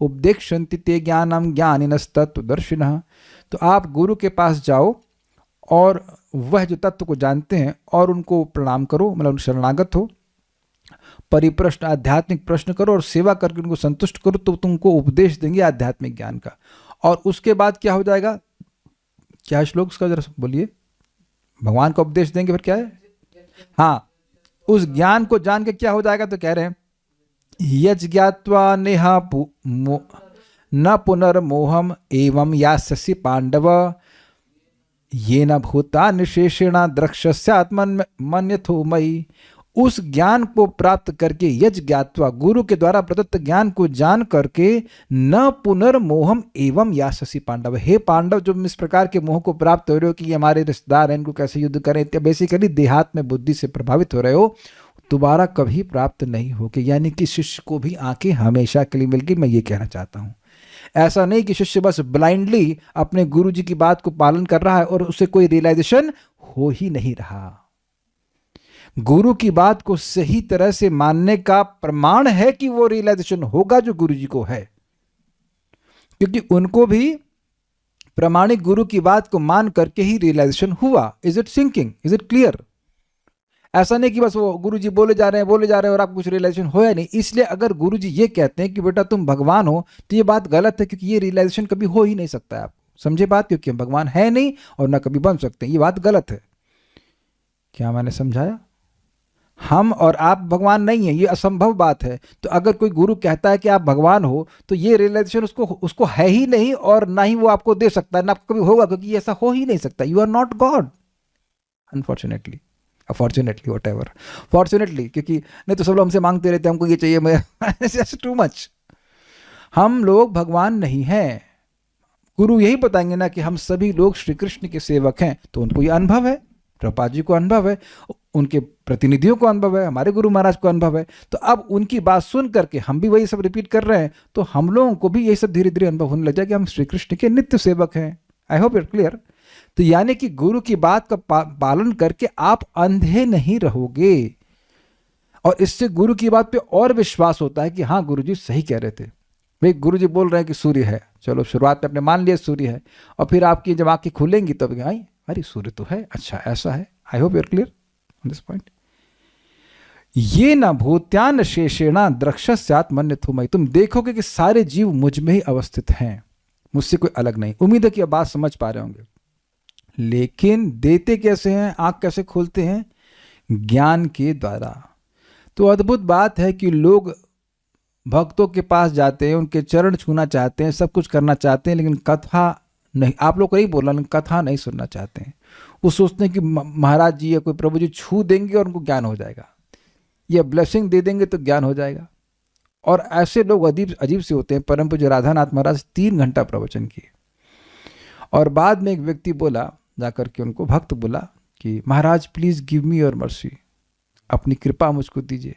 उपदेक्षन्ति ते ज्ञानम ज्ञानिनस्तत्त्वदर्शिनः। तो आप गुरु के पास जाओ और वह जो तत्व को जानते हैं और उनको प्रणाम करो, मतलब शरणागत हो, परिप्रश्न आध्यात्मिक प्रश्न करो और सेवा करके उनको संतुष्ट करो, तो तुमको उपदेश देंगे आध्यात्मिक ज्ञान का। और उसके बाद क्या हो जाएगा? क्या श्लोक उसका जरा बोलिए। भगवान का उपदेश देंगे, फिर क्या है? हाँ, उस ज्ञान को जान के क्या हो जाएगा? तो कह रहे हैं यज् ज्ञात्वा नेहा न पुनर्मोहम एवं यास्यसि पांडव ये न भूता निशेषेण द्रक्ष्यस्यात्मन्यथो मयि। उस ज्ञान को प्राप्त करके, यज् ज्ञात्वा, गुरु के द्वारा प्रदत्त ज्ञान को जान करके, न पुनर्मोहम एवं यास्यसि पांडव, हे पांडव जो इस प्रकार के मोह को प्राप्त हो रहे हो कि ये हमारे रिश्तेदार हैं, इनको कैसे युद्ध करें, बेसिकली देहात में बुद्धि से प्रभावित हो रहे हो, दोबारा कभी प्राप्त नहीं होगी। यानी कि शिष्य को भी आंखें हमेशा के लिए मिल गई। मैं ये कहना चाहता हूं, ऐसा नहीं कि शिष्य बस ब्लाइंडली अपने गुरु जी की बात को पालन कर रहा है और उसे कोई रियलाइजेशन हो ही नहीं रहा। गुरु की बात को सही तरह से मानने का प्रमाण है कि वो रियलाइजेशन होगा जो गुरु जी को है, क्योंकि उनको भी प्रामाणिक गुरु की बात को मान करके ही रियलाइजेशन हुआ। Is it sinking? Is it clear? ऐसा नहीं कि बस वो गुरु जी बोले जा रहे हैं और आपको कुछ रियलाइजेशन होया नहीं। इसलिए अगर गुरु जी ये कहते हैं कि बेटा तुम भगवान हो, तो ये बात गलत है, क्योंकि ये रियलाइजेशन कभी हो ही नहीं सकता है। आप समझे बात? क्योंकि हम भगवान है नहीं और ना कभी बन सकते हैं। ये बात गलत है। क्या मैंने समझाया? हम और आप भगवान नहीं है, ये असंभव बात है। तो अगर कोई गुरु कहता है कि आप भगवान हो, तो ये रियलाइजेशन उसको है ही नहीं, और ना ही वो आपको दे सकता है, ना आपको कभी होगा, क्योंकि ऐसा हो ही नहीं सकता। You are not God, unfortunately, fortunately, whatever, fortunately, क्योंकि नहीं तो सब लोग हमसे मांगते रहते हैं, हमको ये चाहिए, मैं टू मच। हम लोग भगवान नहीं हैं। गुरु यही बताएंगे ना कि हम सभी लोग श्री कृष्ण के सेवक हैं, तो उनको ये अनुभव है, प्रभुपाद जी को अनुभव है, उनके प्रतिनिधियों को अनुभव है, हमारे गुरु महाराज को अनुभव है। तो अब उनकी बात सुन करके हम भी वही सब रिपीट कर रहे हैं, तो हम लोगों को भी ये सब धीरे धीरे अनुभव होने लग जाए कि हम श्री कृष्ण के नित्य सेवक हैं। I hope it clear. तो यानी कि गुरु की बात का पालन करके आप अंधे नहीं रहोगे, और इससे गुरु की बात पे और विश्वास होता है कि हाँ गुरु जी सही कह रहे थे। भाई गुरु जी बोल रहे हैं कि सूर्य है, चलो शुरुआत में आपने मान लिया सूर्य है, और फिर आपकी जब आंखें खुलेंगी तब आई अरे सूर्य तो है, अच्छा ऐसा है। I hope you are clear on this point. ये न भूत्यान शेषेणा द्रक्ष्यस्यात्मन्यथो मयि। तुम देखोगे कि सारे जीव मुझ में ही अवस्थित हैं, मुझसे कोई अलग नहीं। उम्मीद है कि अब बात समझ पा रहे होंगे। लेकिन देते कैसे हैं, आंख कैसे खोलते हैं? ज्ञान के द्वारा। तो अद्भुत बात है कि लोग भक्तों के पास जाते हैं, उनके चरण छूना चाहते हैं, सब कुछ करना चाहते हैं, लेकिन कथा नहीं, आप लोग को नहीं बोलना, लेकिन कथा नहीं सुनना चाहते हैं। वो सोचते हैं कि महाराज जी या कोई प्रभु जी छू देंगे और उनको ज्ञान हो जाएगा, या ब्लेसिंग दे देंगे तो ज्ञान हो जाएगा। और ऐसे लोग अजीब से होते हैं। परम पूज्य राधानाथ महाराज 3 घंटा प्रवचन किए, और बाद में एक व्यक्ति बोला, जाकर के उनको भक्त बोला कि महाराज please give me your mercy, अपनी कृपा मुझको दीजिए।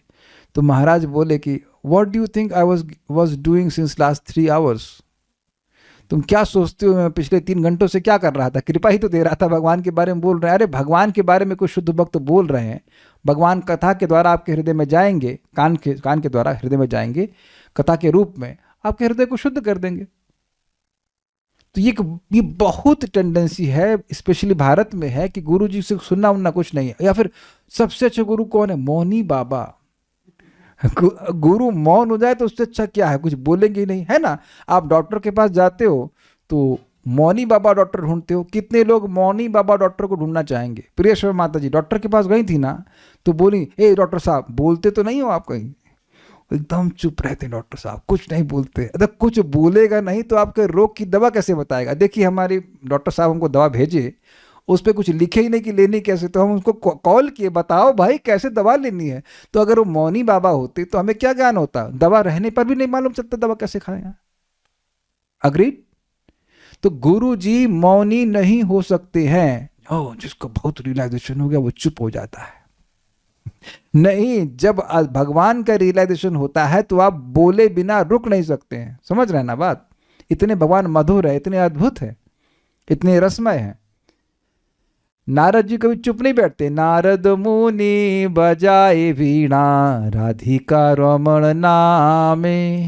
तो महाराज बोले कि what do you think I was doing since last 3 hours, तुम क्या सोचते हो मैं पिछले 3 घंटों से क्या कर रहा था? कृपा ही तो दे रहा था, भगवान के बारे में बोल रहे हैं। अरे भगवान के बारे में कोई शुद्ध भक्त बोल रहे हैं, भगवान कथा के द्वारा आपके हृदय में जाएंगे, कान के द्वारा हृदय में जाएंगे, कथा के रूप में आपके हृदय को शुद्ध कर देंगे। तो ये बहुत टेंडेंसी है, स्पेशली भारत में है कि गुरु जी से सुनना उनना कुछ नहीं है। या फिर सबसे अच्छा गुरु कौन है? मौनी बाबा। गुरु मौन हो जाए तो उससे अच्छा क्या है? कुछ बोलेंगे ही नहीं, है ना। आप डॉक्टर के पास जाते हो तो मौनी बाबा डॉक्टर ढूंढते हो, कितने लोग मौनी बाबा डॉक्टर को ढूंढना चाहेंगे? प्रियेश्वर माता जी डॉक्टर के पास गई थी ना, तो बोली ए डॉक्टर साहब, बोलते तो नहीं हो आप कहीं? एकदम चुप रहते डॉक्टर साहब, कुछ नहीं बोलते। अगर कुछ बोलेगा नहीं तो आपके रोग की दवा कैसे बताएगा? देखिए हमारी डॉक्टर साहब हमको दवा भेजे, उस पर कुछ लिखे ही नहीं कि लेनी कैसे, तो हम उसको कॉल किए, बताओ भाई कैसे दवा लेनी है। तो अगर वो मौनी बाबा होते तो हमें क्या ज्ञान होता? दवा रहने पर भी नहीं मालूम चलता दवा कैसे खाएं। अग्रीड? तो गुरु जी मौनी नहीं हो सकते हैं। जिसको बहुत रियलाइजेशन हो गया वो चुप हो जाता है। नहीं, जब भगवान का रियलाइजेशन होता है तो आप बोले बिना रुक नहीं सकते हैं। समझ रहे हैं ना बात? इतने भगवान मधुर है, इतने अद्भुत है, इतने रसमय है। नारद जी कभी चुप नहीं बैठते। नारद मुनि बजाए वीणा, राधिका रमण नामे,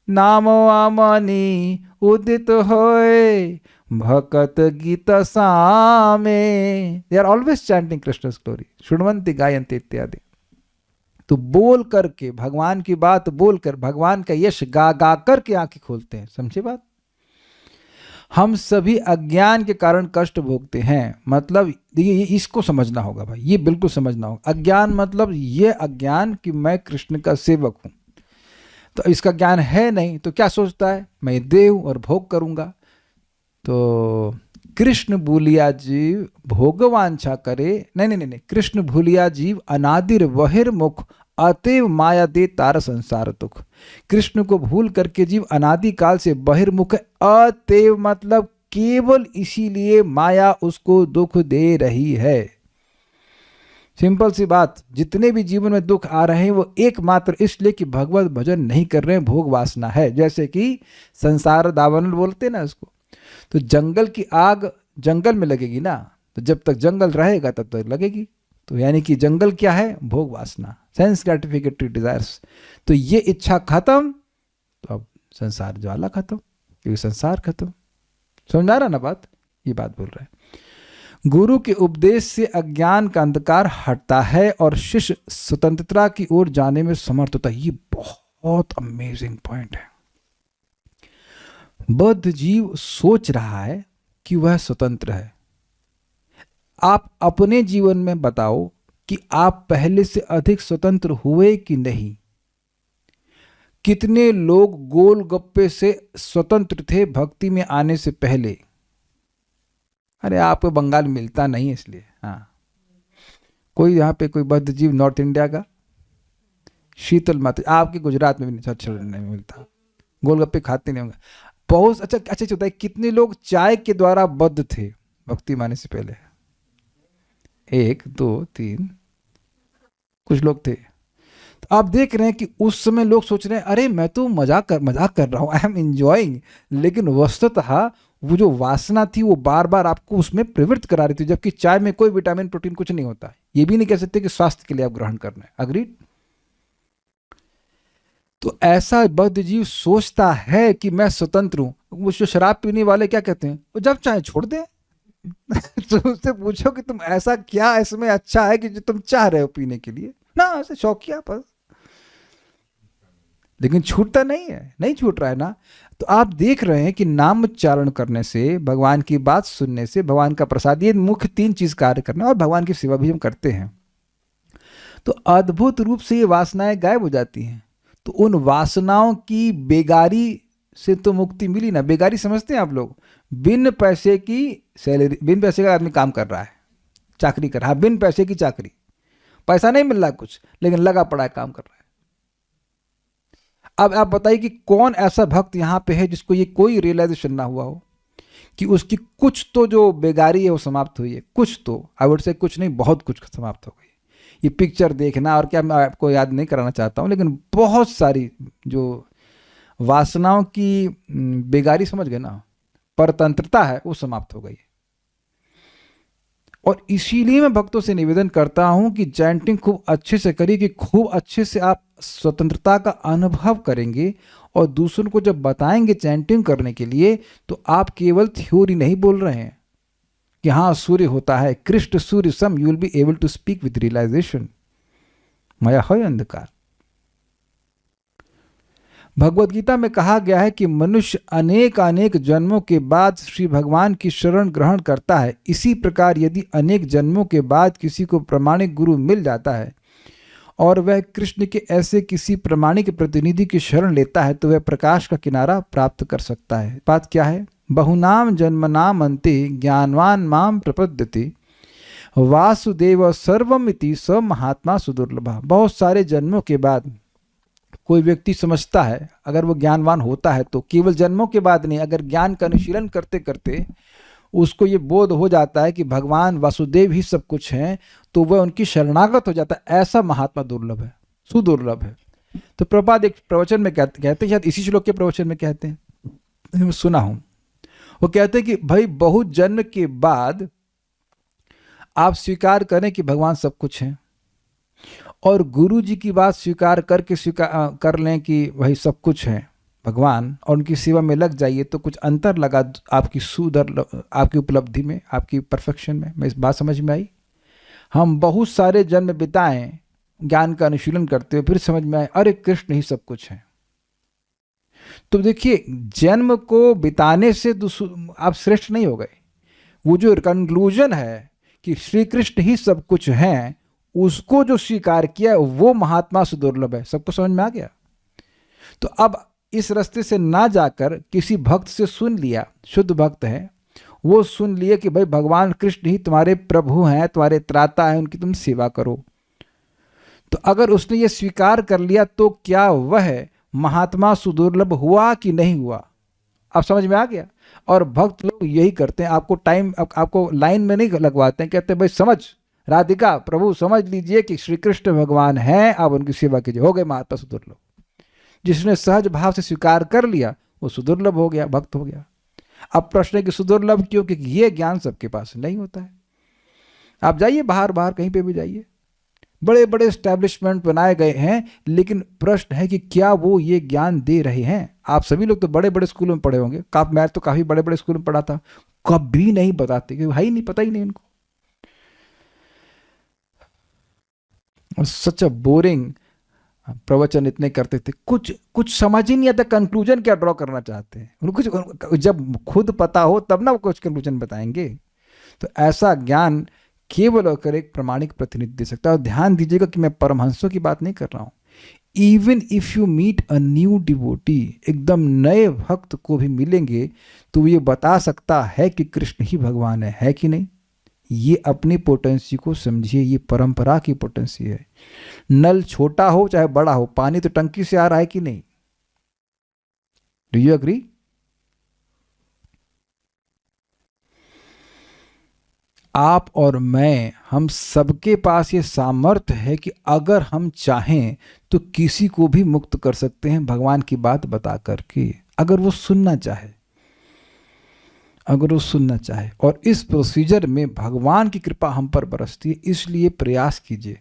नामो आमनी उदित होए, भकत गीत सामे। They are always chanting Krishna story, शुण्वन्ति गायन्ति इत्यादि। तो बोल करके भगवान की बात बोलकर, भगवान का यश गा गा करके आंखें खोलते हैं। समझे बात? हम सभी अज्ञान के कारण कष्ट भोगते हैं। मतलब देखिए, इसको समझना होगा भाई, ये बिल्कुल समझना होगा। अज्ञान मतलब ये अज्ञान कि मैं कृष्ण का सेवक हूं। तो इसका ज्ञान है नहीं तो क्या सोचता है? मैं देव और भोग करूंगा। तो कृष्ण भूलिया जीव भोगवांछा करे, नहीं, कृष्ण भूलिया जीव अनादिर बहिर्मुख, अतएव माया दे तार संसार दुख। कृष्ण को भूल करके जीव अनादि काल से बहिर्मुख है। अतएव मतलब केवल इसीलिए माया उसको दुख दे रही है। सिंपल सी बात, जितने भी जीवन में दुख आ रहे हैं वो एकमात्र इसलिए कि भगवत भजन नहीं कर रहे हैं, भोग वासना है। जैसे कि संसार दावानल बोलते हैं ना इसको। तो जंगल की आग जंगल में लगेगी ना, तो जब तक जंगल रहेगा तब तक लगेगी। तो यानी कि जंगल क्या है? भोग वासना, सेंस ग्रेटिफिकेटरी डिजायर्स। तो ये इच्छा खत्म तो अब संसार ज्वाला खत्म, क्योंकि संसार खत्म। समझ आ रहा ना बात? ये बात बोल रहे हैं। गुरु के उपदेश से अज्ञान का अंधकार हटता है और शिष्य स्वतंत्रता की ओर जाने में समर्थ होता है। ये बहुत अमेजिंग पॉइंट है। बद्ध जीव सोच रहा है कि वह स्वतंत्र है। आप अपने जीवन में बताओ कि आप पहले से अधिक स्वतंत्र हुए कि नहीं? कितने लोग गोलगप्पे से स्वतंत्र थे भक्ति में आने से पहले? अरे आपको बंगाल मिलता नहीं इसलिए। हाँ, कोई यहाँ पे कोई बद्ध जीव नॉर्थ इंडिया का, शीतल माता, आपके गुजरात में भी अच्छा नहीं मिलता, गोलगप्पे खाते नहीं होंगे। बहुत अच्छा होता है। कितने लोग चाय के द्वारा बद्ध थे भक्ति माने से पहले? 1 2 3 कुछ लोग थे। तो आप देख रहे हैं कि उस समय लोग सोच रहे हैं अरे मैं तो मजाक कर रहा हूं, आई एम एंजॉइंग। लेकिन वस्तुतः वो जो वासना थी वो बार बार आपको उसमें प्रवृत्त करा रही थी। जबकि चाय में कोई विटामिन प्रोटीन कुछ नहीं होता। ये भी नहीं कह सकते कि स्वास्थ्य के लिए आप ग्रहण करना है। अग्रीड? तो ऐसा बद्ध जीव सोचता है कि मैं स्वतंत्र हूं। वो जो शराब पीने वाले क्या कहते हैं? वो जब चाहे छोड़ दे। तो उससे पूछो कि तुम ऐसा क्या इसमें अच्छा है कि जो तुम चाह रहे हो पीने के लिए ना, ऐसे शौकिया पर। लेकिन छूटता नहीं है, नहीं छूट रहा है ना। तो आप देख रहे हैं कि नाम उच्चारण करने से, भगवान की बात सुनने से, भगवान का प्रसाद, ये मुख्य 3 चीज कार्य करना, और भगवान की सेवा भी हम करते हैं। तो अद्भुत रूप से ये वासनाएं गायब हो जाती हैं। तो उन वासनाओं की बेगारी से तो मुक्ति मिली ना। बेगारी समझते हैं आप लोग? बिन पैसे की सैलरी, बिन पैसे का आदमी काम कर रहा है, चाकरी कर रहा है, बिन पैसे की चाकरी, पैसा नहीं मिल रहा कुछ, लेकिन लगा पड़ा है, काम कर रहा है। अब आप बताइए कि कौन ऐसा भक्त यहां पे है जिसको ये कोई रियलाइजेशन ना हुआ हो कि उसकी कुछ तो जो बेगारी है वो समाप्त हुई है, कुछ तो, आई वुड से कुछ नहीं, बहुत कुछ समाप्त हो गई। ये पिक्चर देखना, और क्या मैं आपको याद नहीं कराना चाहता हूँ, लेकिन बहुत सारी जो वासनाओं की बेगारी, समझ गए ना, परतंत्रता है, वो समाप्त हो गई। और इसीलिए मैं भक्तों से निवेदन करता हूं कि चैंटिंग खूब अच्छे से करिए, कि खूब अच्छे से आप स्वतंत्रता का अनुभव करेंगे, और दूसरों को जब बताएंगे चैंटिंग करने के लिए, तो आप केवल थ्योरी नहीं बोल रहे हैं कि हाँ सूर्य होता है, कृष्ण सूर्य सम, you will be able to speak with realization. माया है अंधकार। भगवत गीता में कहा गया है कि मनुष्य अनेक अनेक जन्मों के बाद श्री भगवान की शरण ग्रहण करता है। इसी प्रकार यदि अनेक जन्मों के बाद किसी को प्रामाणिक गुरु मिल जाता है और वह कृष्ण के ऐसे किसी प्रामाणिक प्रतिनिधि की शरण लेता है, तो वह प्रकाश का किनारा प्राप्त कर सकता है। बात क्या है? बहुनाम जन्मनाम अन्ते ज्ञानवान माम प्रपद्यते वासुदेव सर्वमिति स महात्मा सुदुर्लभः। बहुत सारे जन्मों के बाद कोई व्यक्ति समझता है, अगर वो ज्ञानवान होता है तो केवल जन्मों के बाद नहीं, अगर ज्ञान का अनुशीलन करते करते उसको ये बोध हो जाता है कि भगवान वासुदेव ही सब कुछ हैं, तो वह उनकी शरणागत हो जाता है। ऐसा महात्मा दुर्लभ है, सुदुर्लभ है। तो प्रभुपाद एक प्रवचन में कहते हैं, शायद इसी श्लोक के प्रवचन में कहते हैं, मैं सुना हूं, वो कहते हैं कि भाई बहुत जन्म के बाद आप स्वीकार करें कि भगवान सब कुछ हैं, और गुरु जी की बात स्वीकार करके कर लें कि वही सब कुछ है भगवान, और उनकी सेवा में लग जाइए, तो कुछ अंतर लगा आपकी आपकी उपलब्धि में, आपकी परफेक्शन में। मैं इस बात समझ में आई। हम बहुत सारे जन्म बिताएं ज्ञान का अनुशीलन करते हुए, फिर समझ में आए अरे कृष्ण ही सब कुछ है। तो देखिए, जन्म को बिताने से आप श्रेष्ठ नहीं हो गए। वो जो कंक्लूजन है कि श्री कृष्ण ही सब कुछ हैं, उसको जो स्वीकार किया वो महात्मा सुदुर्लभ है। सबको समझ में आ गया? तो अब इस रास्ते से ना जाकर किसी भक्त से सुन लिया, शुद्ध भक्त है, वो सुन लिए कि भाई भगवान कृष्ण ही तुम्हारे प्रभु हैं, तुम्हारे त्राता हैं, उनकी तुम सेवा करो। तो अगर उसने ये स्वीकार कर लिया, तो क्या वह महात्मा सुदुर्लभ हुआ कि नहीं हुआ? अब समझ में आ गया। और भक्त लोग यही करते हैं, आपको लाइन में नहीं लगवाते हैं, कहते हैं भाई समझ राधिका प्रभु समझ लीजिए कि श्री कृष्ण भगवान हैं, आप उनकी सेवा कीजिए, हो गए महात्मा सुदुर्लभ। जिसने सहज भाव से स्वीकार कर लिया वो सुदुर्लभ हो गया, भक्त हो गया। अब प्रश्न है कि सुदुर्लभ क्यों? क्योंकि ये ज्ञान सबके पास नहीं होता है। आप जाइए बाहर कहीं पे भी जाइए, बड़े बड़े एस्टैब्लिशमेंट बनाए गए हैं, लेकिन प्रश्न है कि क्या वो ये ज्ञान दे रहे हैं? आप सभी लोग तो बड़े बड़े स्कूलों में पढ़े होंगे, मैं तो काफी बड़े बड़े स्कूलों में पढ़ा था, कभी नहीं बताते, क्योंकि भाई नहीं, पता ही नहीं उनको। सच अ बोरिंग प्रवचन इतने करते थे, कुछ समझ ही नहीं आता कंक्लूजन क्या ड्रॉ करना चाहते हैं। उनको कुछ जब खुद पता हो तब ना वो कुछ कंक्लूजन बताएंगे। तो ऐसा ज्ञान केवल होकर एक प्रामाणिक प्रतिनिधि दे सकता है। और ध्यान दीजिएगा कि मैं परमहंसों की बात नहीं कर रहा हूं। Even if you meet a new devotee, एकदम नए भक्त को भी मिलेंगे तो ये बता सकता है कि कृष्ण ही भगवान है कि नहीं। ये अपनी पोटेंसी को समझिए, ये परंपरा की पोटेंसी है। नल छोटा हो चाहे बड़ा हो, पानी तो टंकी से आ रहा है कि नहीं? Do you agree? आप और मैं, हम सबके पास ये सामर्थ्य है कि अगर हम चाहें तो किसी को भी मुक्त कर सकते हैं भगवान की बात बता करके, अगर वो सुनना चाहे, अगर वो सुनना चाहे। और इस प्रोसीजर में भगवान की कृपा हम पर बरसती है, इसलिए प्रयास कीजिए।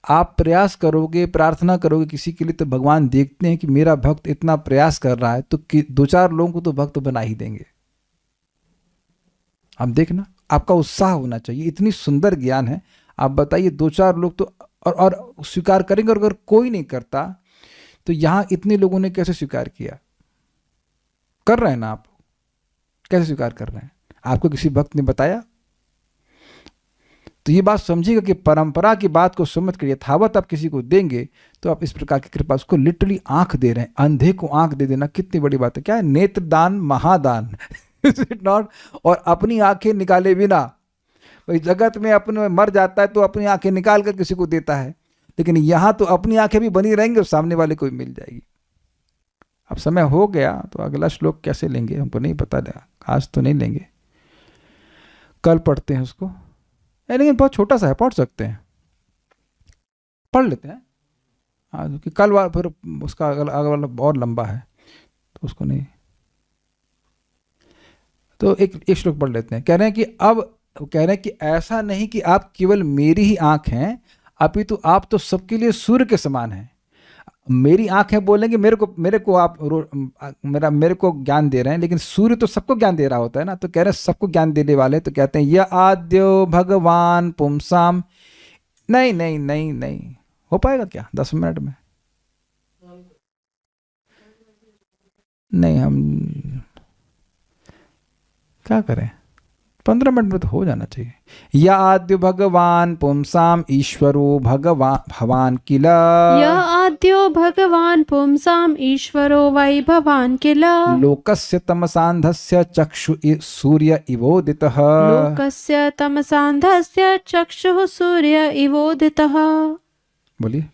आप प्रयास करोगे, प्रार्थना करोगे किसी के लिए, तो भगवान देखते हैं कि मेरा भक्त इतना प्रयास कर रहा है, तो 2-4 लोगों को तो भक्त बना ही देंगे। आप देखना, आपका उत्साह होना चाहिए। इतनी सुंदर ज्ञान है, आप बताइए 2-4 लोग तो और स्वीकार करेंगे। और अगर कोई नहीं करता तो यहां इतने लोगों ने कैसे स्वीकार किया? कर रहे हैं ना आप? कैसे स्वीकार कर रहे हैं? आपको किसी भक्त ने बताया? तो ये बात समझिएगा कि परंपरा की बात को समझ कर यथावत आप किसी को देंगे तो आप इस प्रकार की कृपा, उसको लिटरली आंख दे रहे हैं। अंधे को आंख दे देना कितनी बड़ी बात है। क्या है? नेत्र दान महादान नॉट। और अपनी आंखें निकाले बिना, भाई जगत में अपने मर जाता है तो अपनी आंखें निकाल कर किसी को देता है, लेकिन यहां तो अपनी आंखें भी बनी रहेंगी और सामने वाले को भी मिल जाएगी। अब समय हो गया तो अगला श्लोक कैसे लेंगे हमको नहीं पता, आज तो नहीं लेंगे। कल पढ़ते हैं उसको, लेकिन बहुत छोटा सा है, पढ़ सकते हैं, पढ़ लेते हैं। हाँ, क्योंकि कल वाला फिर उसका अगला वाला और लंबा है तो उसको नहीं, तो एक श्लोक पढ़ लेते हैं। कह रहे हैं कि अब कह रहे हैं कि ऐसा नहीं कि आप केवल मेरी ही आंख हैं, अपितु आप तो सबके लिए सूर्य के समान हैं। मेरी आंख है बोलेंगे मेरे को आप मेरे को ज्ञान दे रहे हैं, लेकिन सूर्य तो सबको ज्ञान दे रहा होता है ना। तो कह रहे हैं सबको ज्ञान देने वाले, तो कहते हैं यह आद्यो भगवान पुंसाम। नहीं नहीं नहीं नहीं हो पाएगा क्या 10 मिनट में? नहीं, हम क्या करें, 15 मिनट में तो हो जाना चाहिए। या आद्य भगवान पुंसाम ईश्वरो भगवान किल। य आद्यो भगवान् पुंसाम् ईश्वरो वै भवान् किल। लोकस्य तमसान्धस्य चक्षु सूर्य इवोदितः। लोकस्य तमसान्धस्य चक्षुः सूर्य इवोदितः। बोलिए।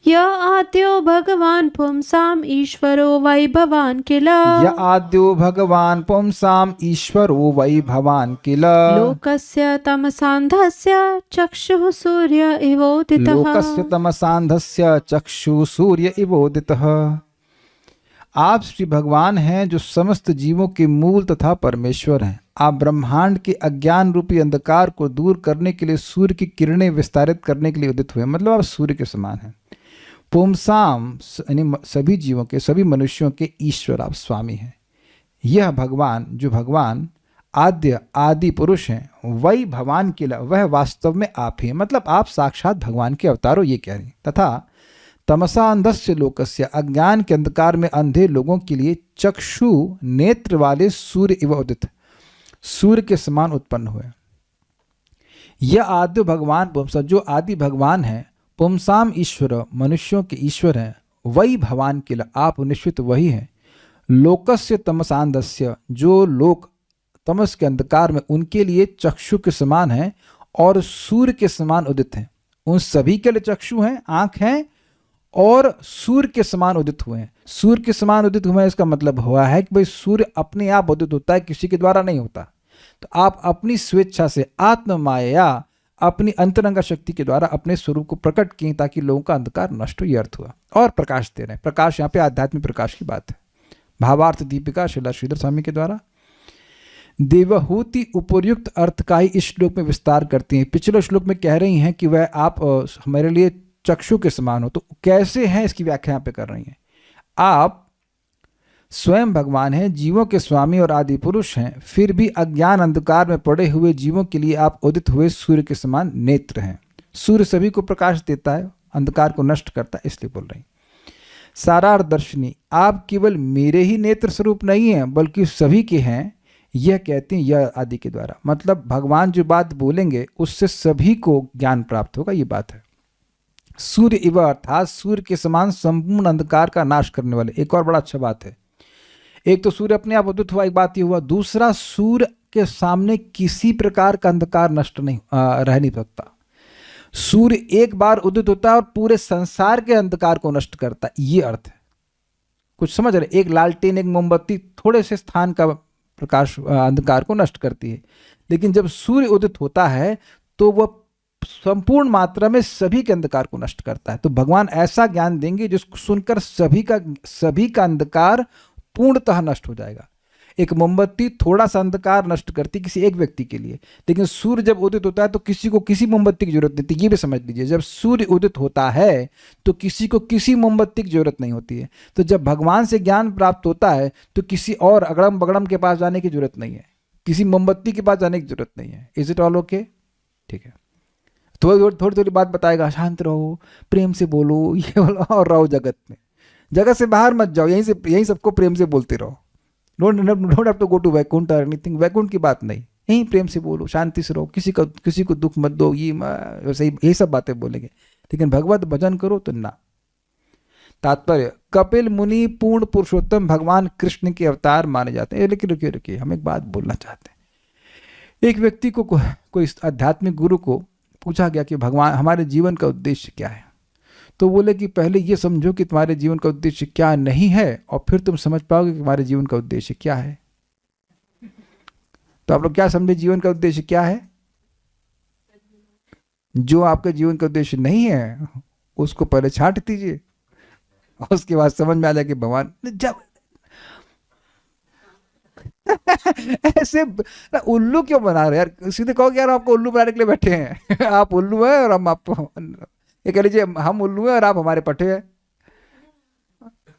य आद्यो भगवान् पुंसाम् ईश्वरो वै भवान् किल। य आद्यो भगवान पुंसाम ईश्वरो वै भवान किल। लोकस्य तमसान्धस्य चक्षुः सूर्य इवोदितः। लोकस्य तमसान्धस्य चक्षु सूर्य इवोदितः। आप श्री भगवान हैं जो समस्त जीवों के मूल तथा परमेश्वर हैं। आप ब्रह्मांड के अज्ञान रूपी अंधकार को दूर करने के लिए सूर्य की किरणें विस्तारित करने के लिए उदित हुए, मतलब आप सूर्य के समान हैं। पुंसाम यानी सभी जीवों के, सभी मनुष्यों के ईश्वर आप स्वामी हैं। यह भगवान जो भगवान आद्य आदि पुरुष हैं, वही भगवान के लिए वह वास्तव में आप ही हैं, मतलब आप साक्षात भगवान के अवतारो, ये कह रही। तथा तमसा अंधस्य लोकस्य अज्ञान के अंधकार में अंधे लोगों के लिए चक्षु नेत्र वाले सूर्य इव उदित, सूर्य के समान उत्पन्न हुए। यह आद्य भगवान पुंसा जो आदि भगवान है, पुंसाम ईश्वर मनुष्यों के ईश्वर हैं, वही भगवान के लिए आप निश्चित वही हैं। लोकस्य तमसांधस्य जो लोक तमस के अंधकार में उनके लिए चक्षु के समान हैं और सूर्य के समान उदित हैं। उन सभी के लिए चक्षु हैं, आंख हैं और सूर्य के समान उदित हुए हैं। सूर्य के समान उदित हुए हैं, इसका मतलब हुआ है कि भाई सूर्य अपने आप उदित होता है, किसी के द्वारा नहीं होता। तो आप अपनी स्वेच्छा से आत्म माया अपनी अंतरंगा शक्ति के द्वारा अपने स्वरूप को प्रकट किए ताकि लोगों का अंधकार नष्ट हो, ये अर्थ हुआ। और प्रकाश दे रहे हैं, प्रकाश यहाँ पे आध्यात्मिक प्रकाश की बात है। भावार्थ दीपिका श्रीला श्रीधर स्वामी के द्वारा देवहूति उपर्युक्त अर्थ का ही इस श्लोक में विस्तार करती हैं। पिछले श्लोक में कह रही हैं कि वह आप हमारे लिए चक्षु के समान हो, तो कैसे हैं इसकी व्याख्या यहाँ पे कर रही हैं। आप स्वयं भगवान हैं, जीवों के स्वामी और आदि पुरुष हैं, फिर भी अज्ञान अंधकार में पड़े हुए जीवों के लिए आप उदित हुए सूर्य के समान नेत्र हैं। सूर्य सभी को प्रकाश देता है, अंधकार को नष्ट करता है, इसलिए बोल रही। सारार्थ दर्शनी आप केवल मेरे ही नेत्र स्वरूप नहीं हैं बल्कि सभी के हैं, यह कहते हैं यह आदि के द्वारा। मतलब भगवान जो बात बोलेंगे उससे सभी को ज्ञान प्राप्त होगा, ये बात है। सूर्य इव अर्थात सूर्य के समान संपूर्ण अंधकार का नाश करने वाले। एक और बड़ा अच्छा बात है, एक तो सूर्य अपने आप उदित हुआ, एक बात ये हुआ। दूसरा, सूर्य के सामने किसी प्रकार का अंधकार नष्ट नहीं रह नहीं सकता। सूर्य एक बार उदित होता है और पूरे संसार के अंधकार को नष्ट करता है, ये अर्थ है। कुछ समझ रहे? एक लालटेन एक मोमबत्ती थोड़े से स्थान का प्रकाश अंधकार को नष्ट करती है, लेकिन जब सूर्य उदित होता है तो वह संपूर्ण मात्रा में सभी के अंधकार को नष्ट करता है। तो भगवान ऐसा ज्ञान देंगे जिसको सुनकर सभी का अंधकार पूर्णतः नष्ट हो जाएगा। एक मोमबत्ती थोड़ा सा अंधकार नष्ट करती किसी एक व्यक्ति के लिए, लेकिन सूर्य जब उदित होता है तो किसी को किसी मोमबत्ती की जरूरत नहीं होती। ये भी समझ लीजिए, जब सूर्य उदित होता है तो किसी को किसी मोमबत्ती की जरूरत नहीं होती है। तो जब भगवान से ज्ञान प्राप्त होता है तो किसी और अगड़म बगड़म के पास जाने की जरूरत नहीं है, किसी मोमबत्ती के पास जाने की जरूरत नहीं है। Is it all okay? ठीक है। थोड़ी थोड़ी बात बताएगा, शांत रहो, प्रेम से बोलो, ये बोलो और रहो जगत में, जगत से बाहर मत जाओ, यहीं सबको प्रेम से बोलते रहो। Don't have to go to Vaikuntha और एनीथिंग, वैकुंठ की बात नहीं, यहीं प्रेम से बोलो, शांति से रहो, किसी को दुख मत दो, ये वैसे यही सब बातें बोलेंगे। लेकिन भगवत भजन करो तो ना। तात्पर्य, कपिल मुनि पूर्ण पुरुषोत्तम भगवान कृष्ण के अवतार माने जाते हैं। लेकिन रुकिए, हम एक बात बोलना चाहते हैं। एक व्यक्ति को कोई आध्यात्मिक गुरु को पूछा गया कि भगवान हमारे जीवन का उद्देश्य क्या है, तो बोले कि पहले ये समझो कि तुम्हारे जीवन का उद्देश्य क्या नहीं है और फिर तुम समझ पाओगे कि तुम्हारे जीवन का उद्देश्य क्या है। तो आप लोग क्या समझे जीवन का उद्देश्य क्या है? जो आपके जीवन का उद्देश्य नहीं है उसको पहले छांट दीजिए, उसके बाद समझ में आ जाए कि भगवान जब ऐसे उल्लू क्यों बना रहे यार? सीधे कहो कि यार आपको उल्लू बनाने के लिए बैठे हैं आप उल्लू हैं और हम आपको, ये कह लीजिए हम उल्लू हैं और आप हमारे पट्टे हैं।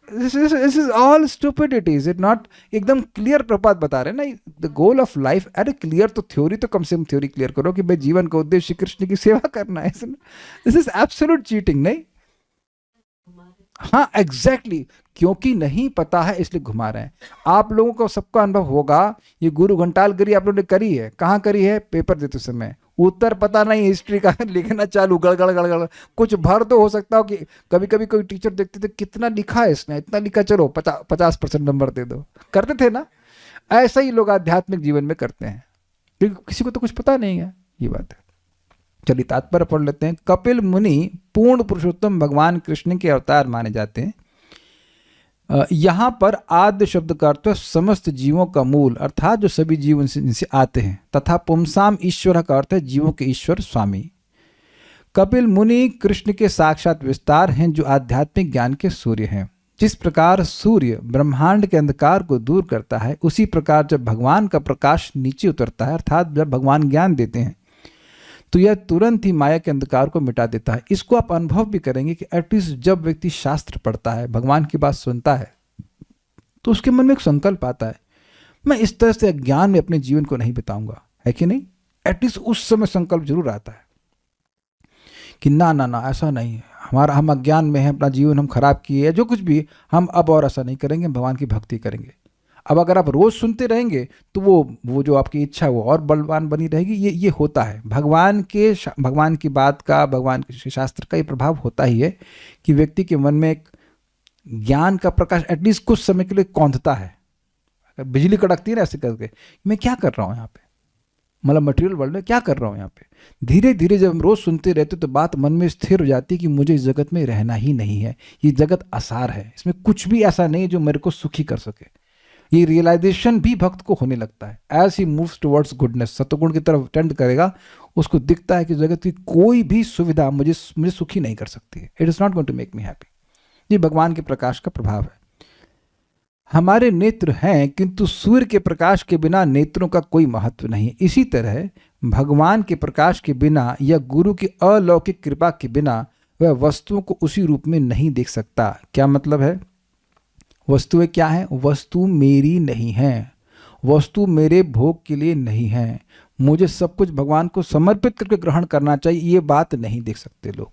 This is all stupidity, is it not? एकदम क्लियर प्रपात बता रहे हैं ना, द गोल ऑफ लाइफ। अरे क्लियर तो थ्योरी, तो कम से कम थ्योरी क्लियर करो कि भाई जीवन का उद्देश्य कृष्ण की सेवा करना है। दिस इज एब्सोल्यूट चीटिंग, नहीं? हाँ एग्जैक्टली, क्योंकि नहीं पता है इसलिए घुमा रहे हैं। आप लोगों को सबका अनुभव होगा, ये गुरु घंटालगिरी आप लोगों ने करी है, कहाँ करी है? पेपर देते समय। उत्तर पता नहीं, हिस्ट्री का लिखना चालू, गड़गड़ गड़गड़ कुछ भर तो हो सकता हो कि कभी कभी कोई टीचर देखते थे कितना लिखा है इसने, इतना लिखा, चलो 50% नंबर दे दो, करते थे ना? ऐसा ही लोग आध्यात्मिक जीवन में करते हैं, क्योंकि किसी को तो कुछ पता नहीं है, ये बात है। चलिए तात्पर्य पढ़ लेते हैं। कपिल मुनि पूर्ण पुरुषोत्तम भगवान कृष्ण के अवतार माने जाते हैं। यहाँ पर आद्य शब्द का अर्थ है समस्त जीवों का मूल, अर्थात जो सभी जीव इनसे आते हैं, तथा पुंसाम ईश्वर का अर्थ है जीवों के ईश्वर स्वामी। कपिल मुनि कृष्ण के साक्षात विस्तार हैं जो आध्यात्मिक ज्ञान के सूर्य हैं। जिस प्रकार सूर्य ब्रह्मांड के अंधकार को दूर करता है, उसी प्रकार जब भगवान का प्रकाश नीचे उतरता है, अर्थात जब भगवान ज्ञान देते हैं, तो यह तुरंत ही माया के अंधकार को मिटा देता है। इसको आप अनुभव भी करेंगे कि एटलीस्ट जब व्यक्ति शास्त्र पढ़ता है, भगवान की बात सुनता है, तो उसके मन में एक संकल्प आता है, मैं इस तरह से अज्ञान में अपने जीवन को नहीं बिताऊंगा, है कि नहीं? एटलीस्ट उस समय संकल्प जरूर आता है कि ना ना ना ऐसा नहीं है, हम अज्ञान में हैं, अपना जीवन हम खराब किए, जो कुछ भी, हम अब और ऐसा नहीं करेंगे, भगवान की भक्ति करेंगे। अब अगर आप रोज सुनते रहेंगे तो वो जो आपकी इच्छा है वो और बलवान बनी रहेगी। ये होता है भगवान की बात का, भगवान के शास्त्र का ये प्रभाव होता ही है कि व्यक्ति के मन में एक ज्ञान का प्रकाश एटलीस्ट कुछ समय के लिए कौंधता है। अगर बिजली कड़कती है ना ऐसे करके, मैं क्या कर रहा हूँ यहाँ पे, मतलब मटेरियल वर्ल्ड में क्या कर रहा हूँ यहाँ पे, धीरे धीरे जब हम रोज सुनते रहते तो बात मन में स्थिर हो जाती है कि मुझे इस जगत में रहना ही नहीं है, ये जगत आसार है, इसमें कुछ भी ऐसा नहीं है जो मेरे को सुखी कर सके। ये रियलाइजेशन भी भक्त को होने लगता है। As he moves towards goodness, सत्वगुण की तरफ टेंड करेगा, उसको दिखता है कि जगत की कोई भी सुविधा मुझे सुखी नहीं कर सकती है। It is not going to make me happy. ये भगवान के प्रकाश का प्रभाव है। हमारे नेत्र हैं, किंतु सूर्य के प्रकाश के बिना नेत्रों का कोई महत्व नहीं। इसी तरह भगवान के प्रकाश के बिना या गुरु की अलौकिक कृपा के बिना वह वस्तुओं को उसी रूप में नहीं देख सकता। क्या मतलब है? वस्तुएं क्या हैं? वस्तु मेरी नहीं है, वस्तु मेरे भोग के लिए नहीं है, मुझे सब कुछ भगवान को समर्पित करके ग्रहण करना चाहिए, ये बात नहीं देख सकते लोग।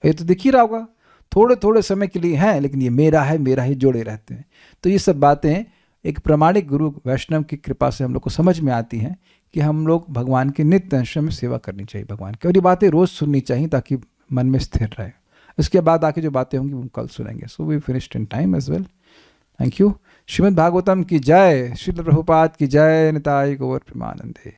ये तो दिख ही रहा होगा, थोड़े थोड़े समय के लिए हैं, लेकिन ये मेरा है मेरा ही जोड़े रहते हैं। तो ये सब बातें एक प्रामाणिक गुरु वैष्णव की कृपा से हम लोग को समझ में आती हैं कि हम लोग भगवान के नित्य अंश में सेवा करनी चाहिए भगवान की, और ये बातें रोज सुननी चाहिए ताकि मन में स्थिर रहे। इसके बाद आके जो बातें होंगी वो कल सुनेंगे। So we finished in time as well. Thank you. Shrimad Bhagavatam की जय, श्रील प्रभुपाद की जय, निताई गौर प्रेमानंदे।